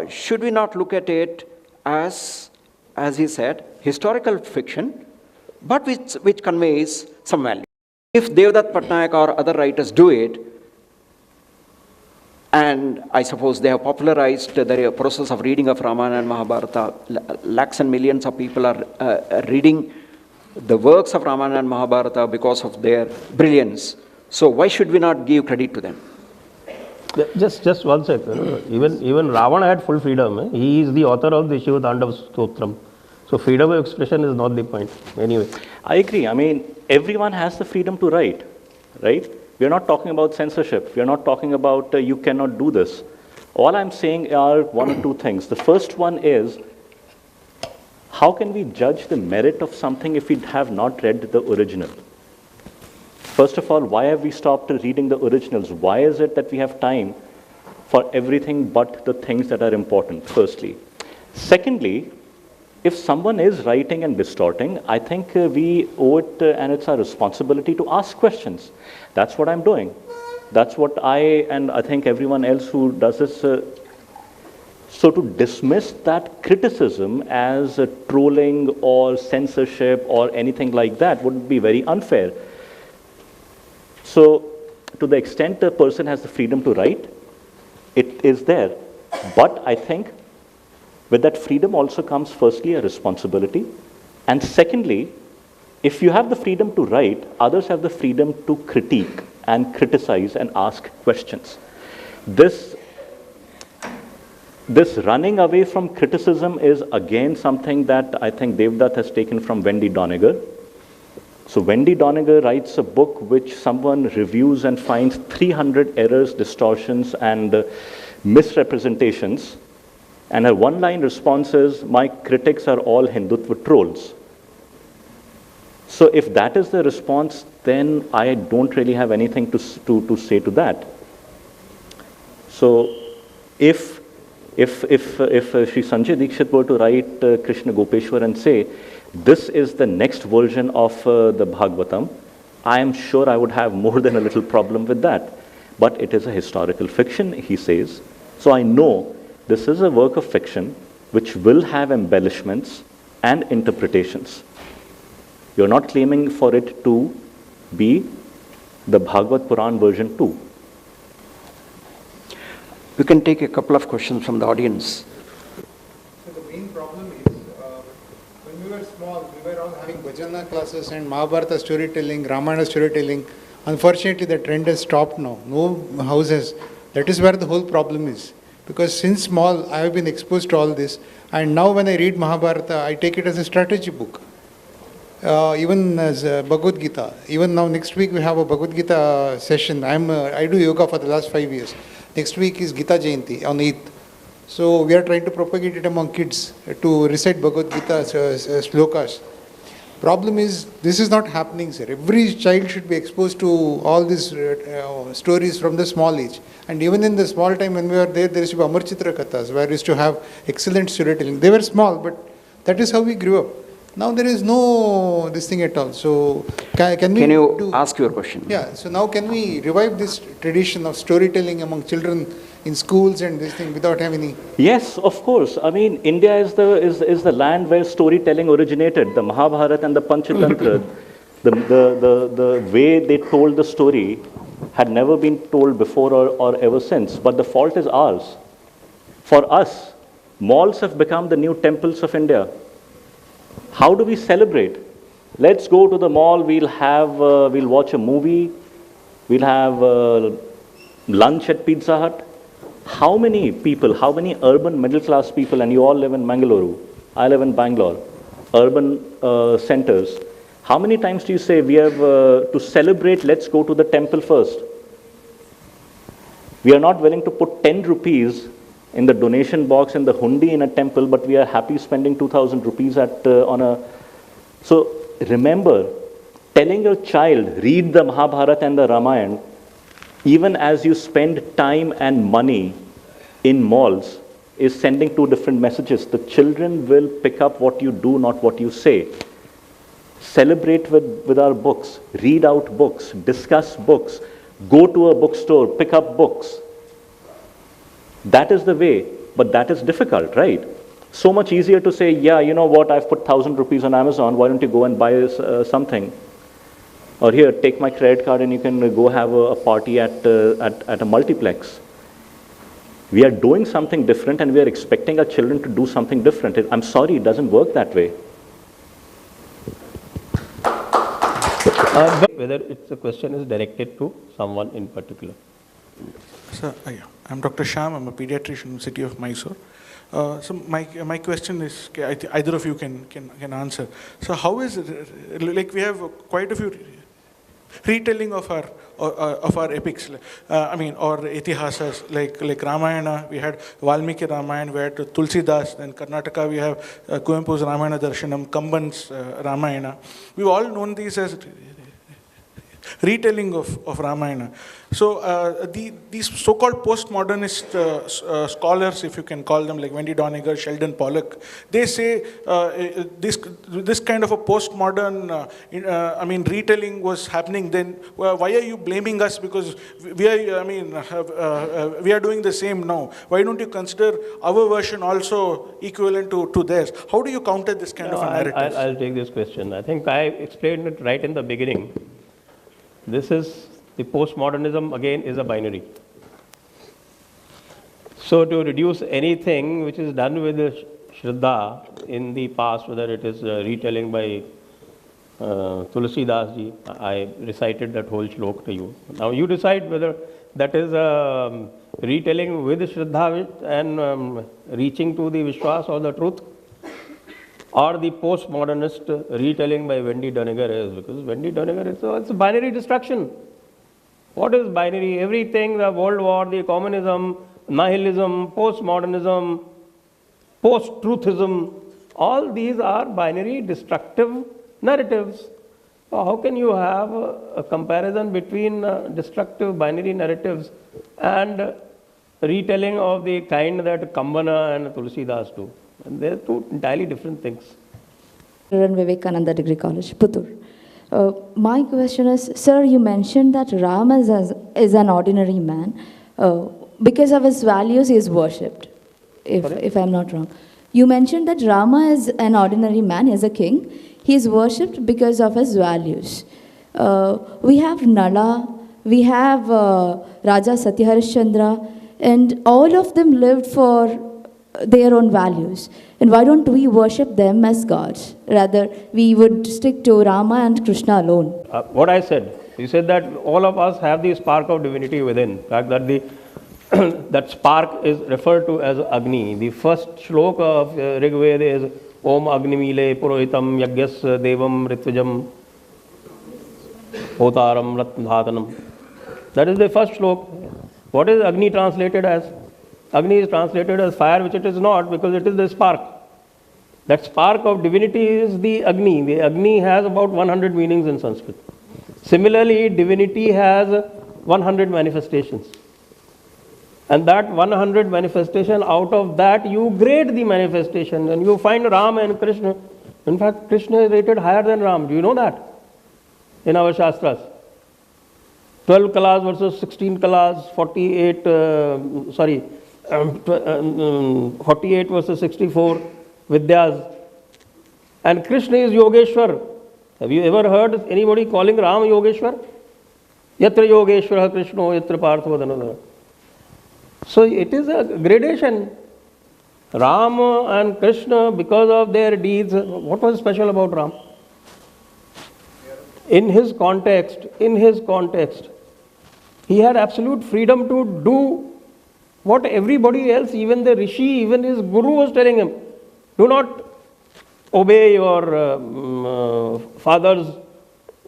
Should we not look at it as he said, historical fiction, but which conveys some value? If Devdatta Patnaik or other writers do it, and I suppose they have popularized the process of reading of Ramayana and Mahabharata, lakhs and millions of people are reading the works of Ramayana and Mahabharata because of their brilliance. So why should we not give credit to them? Just 1 second. Even Ravana had full freedom. He is the author of the Shiva Tandav Stotram. So freedom of expression is not the point. Anyway. I agree. I mean, everyone has the freedom to write, right? We are not talking about censorship. We are not talking about you cannot do this. All I'm saying are one or two things. The first one is, how can we judge the merit of something if we have not read the original? First of all, why have we stopped reading the originals? Why is it that we have time for everything but the things that are important, firstly? Secondly, if someone is writing and distorting, I think we owe it, and it's our responsibility to ask questions. That's what I'm doing. That's what and I think everyone else who does this. So to dismiss that criticism as trolling or censorship or anything like that would be very unfair. So to the extent a person has the freedom to write, it is there. But I think with that freedom also comes firstly a responsibility, and secondly, if you have the freedom to write, others have the freedom to critique and criticize and ask questions. This running away from criticism is again something that I think Devdutt has taken from Wendy Doniger. So Wendy Doniger writes a book which someone reviews and finds 300 errors, distortions, and misrepresentations. And her one-line response is, my critics are all Hindutva trolls. So if that is the response, then I don't really have anything to say to that. So if If Sri Sanjay Dixit were to write Krishna Gopeshvara and say, this is the next version of the Bhagavatam, I am sure I would have more than a little problem with that. But it is a historical fiction, he says. So I know this is a work of fiction which will have embellishments and interpretations. You're not claiming for it to be the Bhagavad Puran version too. We can take a couple of questions from the audience. So the main problem is, when we were small, we were all having bhajana classes and Mahabharata storytelling, Ramayana storytelling. Unfortunately, the trend has stopped now. No houses. That is where the whole problem is. Because since small, I have been exposed to all this. And now when I read Mahabharata, I take it as a strategy book. Even as Bhagavad Gita. Even now, next week we have a Bhagavad Gita session. I do yoga for the last 5 years. Next week is Gita Jayanti on 8th. So we are trying to propagate it among kids to recite Bhagavad Gita slokas. Problem is, this is not happening, sir. Every child should be exposed to all these stories from the small age. And even in the small time when we were there, there used to be Amar Chitra Kathas, where we used to have excellent storytelling. They were small, but that is how we grew up. Now there is no this thing at all. So can you ask your question? Yeah. So now can we revive this tradition of storytelling among children in schools and this thing without having any? Yes, of course. I mean, India is the land where storytelling originated. The Mahabharata and the Panchatantra, the way they told the story had never been told before or ever since. But the fault is ours. For us, malls have become the new temples of India. How do we celebrate? Let's go to the mall, we'll watch a movie, we'll have lunch at Pizza Hut. How many people, how many urban middle class people, and you all live in Mangaluru, I live in Bangalore, urban centers, how many times do you say we have to celebrate, let's go to the temple first? We are not willing to put 10 rupees in the donation box in the hundi in a temple, but we are happy spending 2,000 rupees on a... So remember, telling your child, read the Mahabharata and the Ramayana, even as you spend time and money in malls, is sending two different messages. The children will pick up what you do, not what you say. Celebrate with our books, read out books, discuss books, go to a bookstore, pick up books. That is the way, but that is difficult, right? So much easier to say, yeah, you know what, I've put 1,000 rupees on Amazon, why don't you go and buy something? Or here, take my credit card and you can go have a party at a multiplex. We are doing something different and we are expecting our children to do something different. I'm sorry, it doesn't work that way. Whether the question is directed to someone in particular. Sir, yeah. I'm Dr. Sham. I'm a pediatrician in the city of Mysore. So my question is, either of you can answer. So how is it, like we have quite a few retelling of our epics, or Itihasas, like Ramayana, we had Valmiki Ramayana, we had Tulsidas, then Karnataka we have Kuvempu's Ramayana Darshanam, Kamban's Ramayana. We've all known these as retelling of Ramayana. So these so-called postmodernist scholars, if you can call them, like Wendy Doniger, Sheldon Pollock, they say this kind of a postmodern, retelling was happening then. Why are you blaming us? Because we are doing the same now. Why don't you consider our version also equivalent to theirs? How do you counter this kind of a narrative? I'll take this question. I think I explained it right in the beginning. This is the postmodernism, again, is a binary. So to reduce anything which is done with Shraddha in the past, whether it is retelling by Tulsidas ji, I recited that whole shlok to you. Now you decide whether that is retelling with Shraddha and reaching to the Vishwas or the truth, or the postmodernist retelling by Wendy Doniger is, because Wendy Doniger it's a binary destruction. What is binary? Everything, the World War, the communism, nihilism, postmodernism, post-truthism, all these are binary destructive narratives. So how can you have a comparison between destructive binary narratives and retelling of the kind that Kambana and Tulsidas do. And they're two entirely different things. Vivekananda Degree College, Puttur. My question is, sir, you mentioned that Ram is an ordinary man. Because of his values, he is worshipped, if I'm not wrong. You mentioned that Rama is an ordinary man, he is a king. He is worshipped because of his values. We have Nala, we have Raja Satyaharishchandra, and all of them lived for their own values. And why don't we worship them as gods? Rather, we would stick to Rama and Krishna alone. What I said, you said that all of us have the spark of divinity within. In fact, that the that spark is referred to as Agni. The first shloka of Rig Veda is Om Agni Mile Purohitam Yagyas Devam Ritvijam Hotaram Ratnadhanam. That is the first shloka. What is Agni translated as? Agni is translated as fire, which it is not, because it is the spark. That spark of divinity is the Agni. The Agni has about 100 meanings in Sanskrit. Similarly, divinity has 100 manifestations. And that 100 manifestation, out of that you grade the manifestation, and you find Ram and Krishna. In fact, Krishna is rated higher than Ram. Do you know that? In our Shastras. 12 kalas versus 16 kalas, 48 versus 64 Vidyas. And Krishna is Yogeshvara. Have you ever heard anybody calling Ram Yogeshvara? Yatra Yogeshvara Krishna, Yatra Parthavadhanadhara. So it is a gradation. Rama and Krishna, because of their deeds, what was special about Ram? In his context, he had absolute freedom to do what everybody else, even the rishi, even his guru was telling him. Do not obey your father's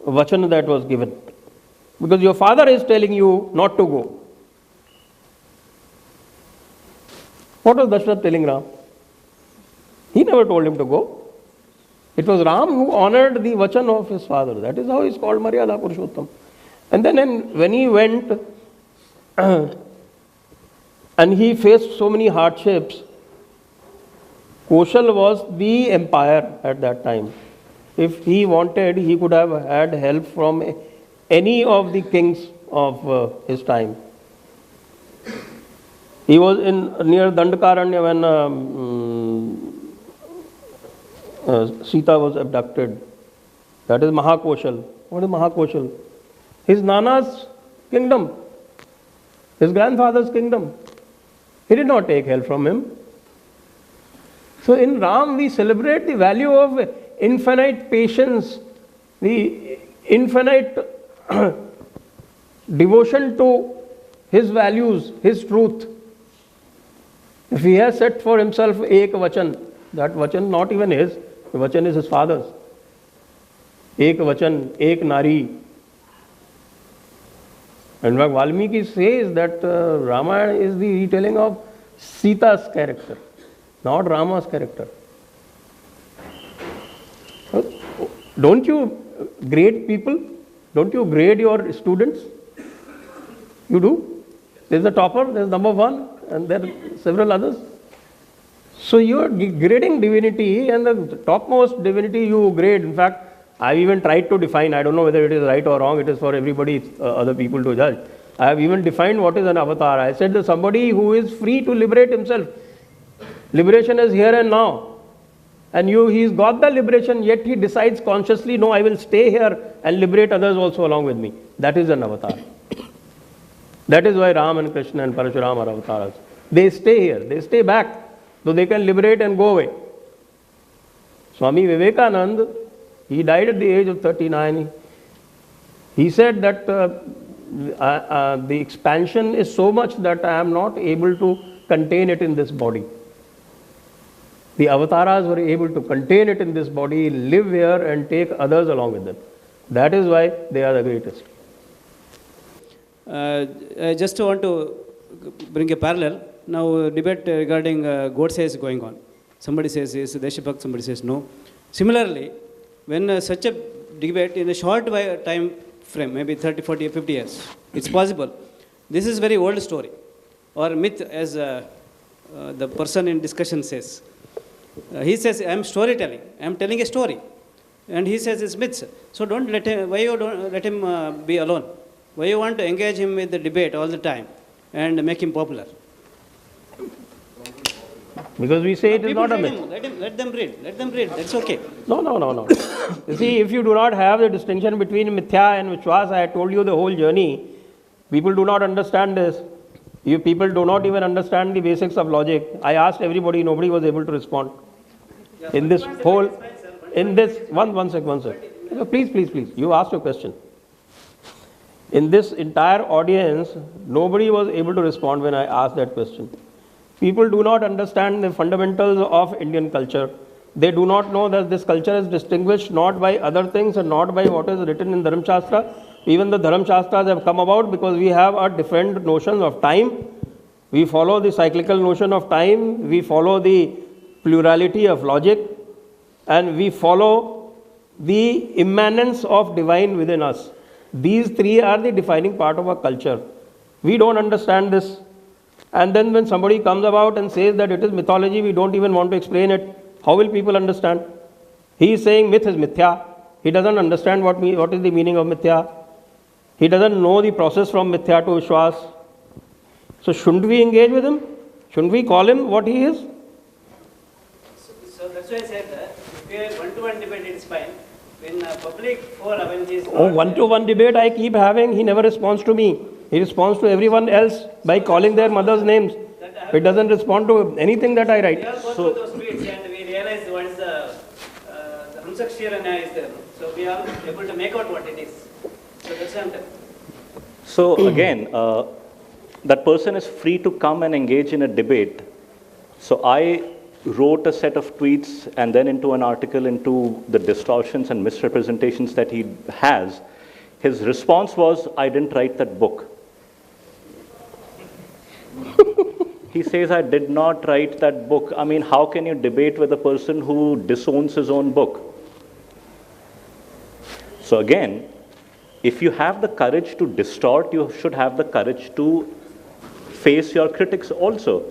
vachan that was given. Because your father is telling you not to go. What was Dashrath telling Ram? He never told him to go. It was Ram who honored the vachan of his father. That is how he is called Maryada Purushottam. And then when he went and he faced so many hardships, Koshal was the empire at that time. If he wanted, he could have had help from any of the kings of his time. He was near Dandakaranya when Sita was abducted. That is Mahakoshal. What is Mahakoshal? His Nana's kingdom. His grandfather's kingdom. He did not take help from him. So in Ram we celebrate the value of infinite patience, the infinite devotion to his values, his truth. If he has set for himself ek vachan, that vachan not even his, the vachan is his father's. Ek vachan, ek nari. In fact, Valmiki says that Ramayana is the retelling of Sita's character, not Rama's character. Don't you grade people? Don't you grade your students? You do. There is the topper, there is number one, and there are several others. So you are grading divinity, and the topmost divinity you grade. In fact, I have even tried to define, I don't know whether it is right or wrong, it is for everybody, other people to judge. I have even defined what is an avatar. I said that somebody who is free to liberate himself. Liberation is here and now. And he's got the liberation, yet he decides consciously, no, I will stay here and liberate others also along with me. That is an avatar. That is why Ram and Krishna and Parashuram are avatars. They stay here, they stay back, so they can liberate and go away. Swami Vivekananda, he died at the age of 39. He said that the expansion is so much that I am not able to contain it in this body. The avatars were able to contain it in this body, live here and take others along with them. That is why they are the greatest. I just want to bring a parallel. Now debate regarding Godse is going on. Somebody says yes, Deshbhakt, somebody says no. Similarly, when such a debate in a short time frame, maybe 30, 40, 50 years, it's possible. This is very old story. or myth, as the person in discussion says. He says, I am storytelling, I am telling a story. And he says it's myths. So don't let him, why you don't let him be alone? Why you want to engage him with the debate all the time and make him popular? Because we say it is not a myth. Let them read, that's okay. No. You see, if you do not have the distinction between mithya and vishwas, I told you the whole journey, people do not understand this. You people do not even understand the basics of logic. I asked everybody, nobody was able to respond. In this whole, in this, one sec. Please, you asked your question. In this entire audience, nobody was able to respond when I asked that question. People do not understand the fundamentals of Indian culture. They do not know that this culture is distinguished not by other things and not by what is written in Dharma Shastra. Even the Dharma Shastras have come about because we have a different notion of time. We follow the cyclical notion of time. We follow the plurality of logic. And we follow the immanence of divine within us. These three are the defining part of our culture. We don't understand this. And then when somebody comes about and says that it is mythology, we don't even want to explain it. How will people understand? He is saying myth is mithya. He doesn't understand what is the meaning of mithya. He doesn't know the process from mithya to vishwas. So shouldn't we engage with him? Shouldn't we call him what he is? So that's why I said that if you have one-to-one debate, it's fine. When public forum is one-to-one debate I keep having, he never responds to me. He responds to everyone else by calling their mother's names. He doesn't respond to anything that I write. We all go through those tweets and we realize what is the Hamsakshiranya is there. So we are able to make out what it is. So that's what I'm telling. So again, that person is free to come and engage in a debate. So I wrote a set of tweets and then into an article into the distortions and misrepresentations that he has. His response was, I didn't write that book. He says, I did not write that book. I mean, how can you debate with a person who disowns his own book? So again, if you have the courage to distort, you should have the courage to face your critics also.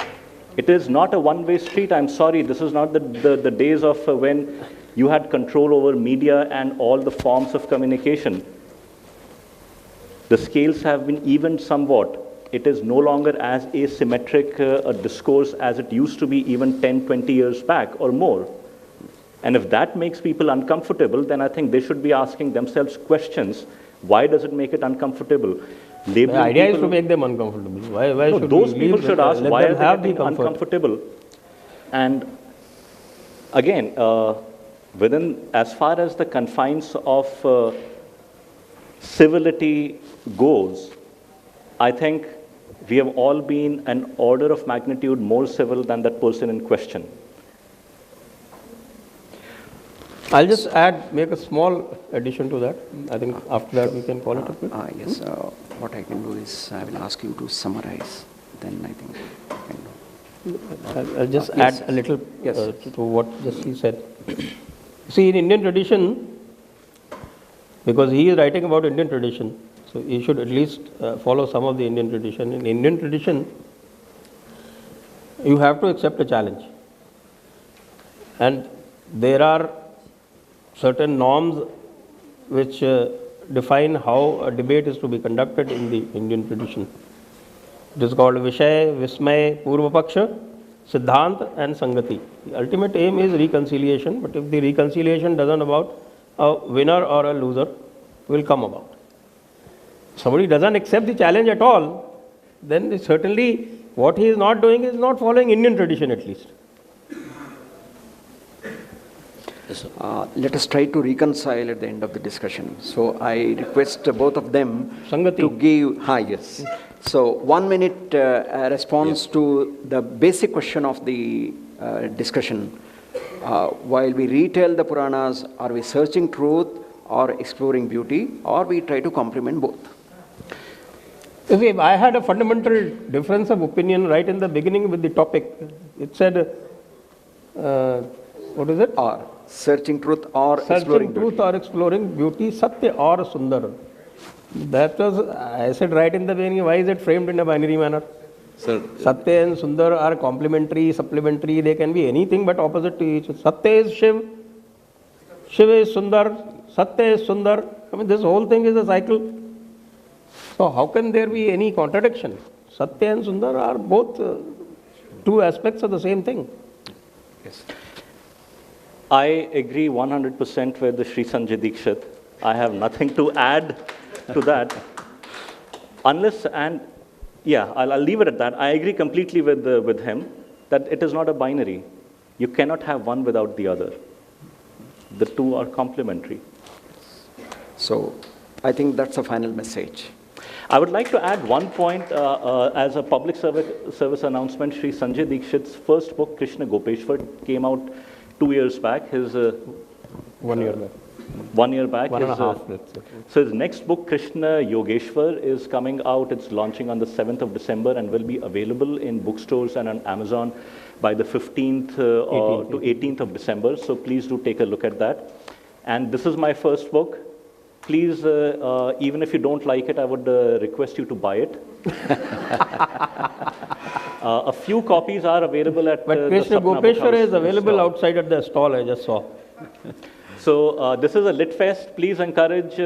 It is not a one-way street. I'm sorry, this is not the days of when you had control over media and all the forms of communication. The scales have been evened somewhat. It is no longer as asymmetric a discourse as it used to be even 10, 20 years back or more. And if that makes people uncomfortable, then I think they should be asking themselves questions. Why does it make it uncomfortable? The idea is to make them uncomfortable. Why no, should those people should ask why are they getting uncomfortable? And again, within, as far as the confines of civility goes, I think we have all been an order of magnitude more civil than that person in question. I'll just make a small addition to that. I think after that we can call it a bit. Yes, what I can do is I will ask you to summarize. Then I think I can do. I'll just add a little to what just he said. See, in Indian tradition, because he is writing about Indian tradition, so he should at least follow some of the Indian tradition. In Indian tradition, you have to accept a challenge. And there are certain norms which define how a debate is to be conducted in the Indian tradition. It is called Vishay, Vismay, Purvapaksha, Siddhant and Sangati. The ultimate aim is reconciliation, but if the reconciliation doesn't about a winner or a loser, will come about. Somebody doesn't accept the challenge at all, then certainly what he is not doing is not following Indian tradition at least. Let us try to reconcile at the end of the discussion. So I request both of them Sangati. to give, yes. So 1 minute response to the basic question of the discussion. While we retell the Puranas, are we searching truth or exploring beauty, or we try to complement both? You see, I had a fundamental difference of opinion right in the beginning with the topic. It said, what is it? Or searching truth or exploring truth beauty. or exploring beauty, Satya or Sundar. That was, I said right in the beginning, why is it framed in a binary manner? Sir, Satya and Sundar are complementary, supplementary, they can be anything but opposite to each other. Satya is Shiv, Shiv is Sundar, Satya is Sundar. I mean, this whole thing is a cycle. So how can there be any contradiction? Satya and Sundar are both two aspects of the same thing. yes. I agree 100% with the Sri Sanjay Dixit. I have nothing to add to that. Unless, and yeah, I'll leave it at that. I agree completely with him that it is not a binary. You cannot have one without the other. The two are complementary. So I think that's a final message. I would like to add one point as a public service announcement. Sri Sanjay Dixit's first book, Krishna Gopeshvara, came out 2 years back. His 1 year back. 1 year back. 1.5 years. So his next book, Krishna Yogeshvara, is coming out. It's launching on the 7th of December and will be available in bookstores and on Amazon by the 15th to 18th of December. So please do take a look at that. And this is my first book. Please, even if you don't like it, I would request you to buy it. A few copies are available at But Krishna Gopeshvara is available outside at the stall, I just saw. So this is a Lit Fest. Please encourage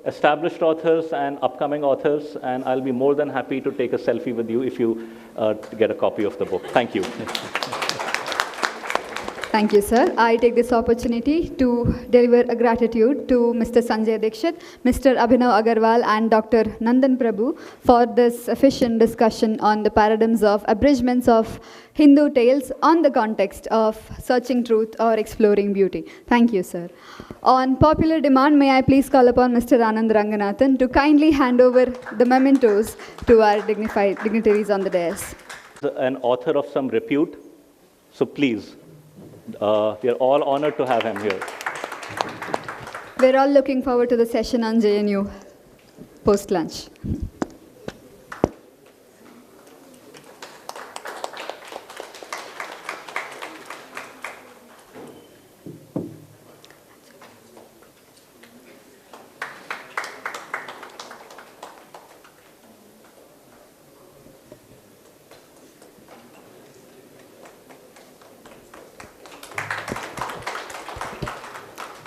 established authors and upcoming authors, and I'll be more than happy to take a selfie with you if you get a copy of the book. Thank you. Thank you, sir. I take this opportunity to deliver a gratitude to Mr. Sanjay Dixit, Mr. Abhinav Agarwal, and Dr. Nandan Prabhu for this efficient discussion on the paradigms of abridgments of Hindu tales on the context of searching truth or exploring beauty. Thank you, sir. On popular demand, may I please call upon Mr. Anand Ranganathan to kindly hand over the mementos to our dignitaries on the dais. An author of some repute, so please. We are all honored to have him here. We're all looking forward to the session on JNU post-lunch.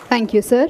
Thank you, sir.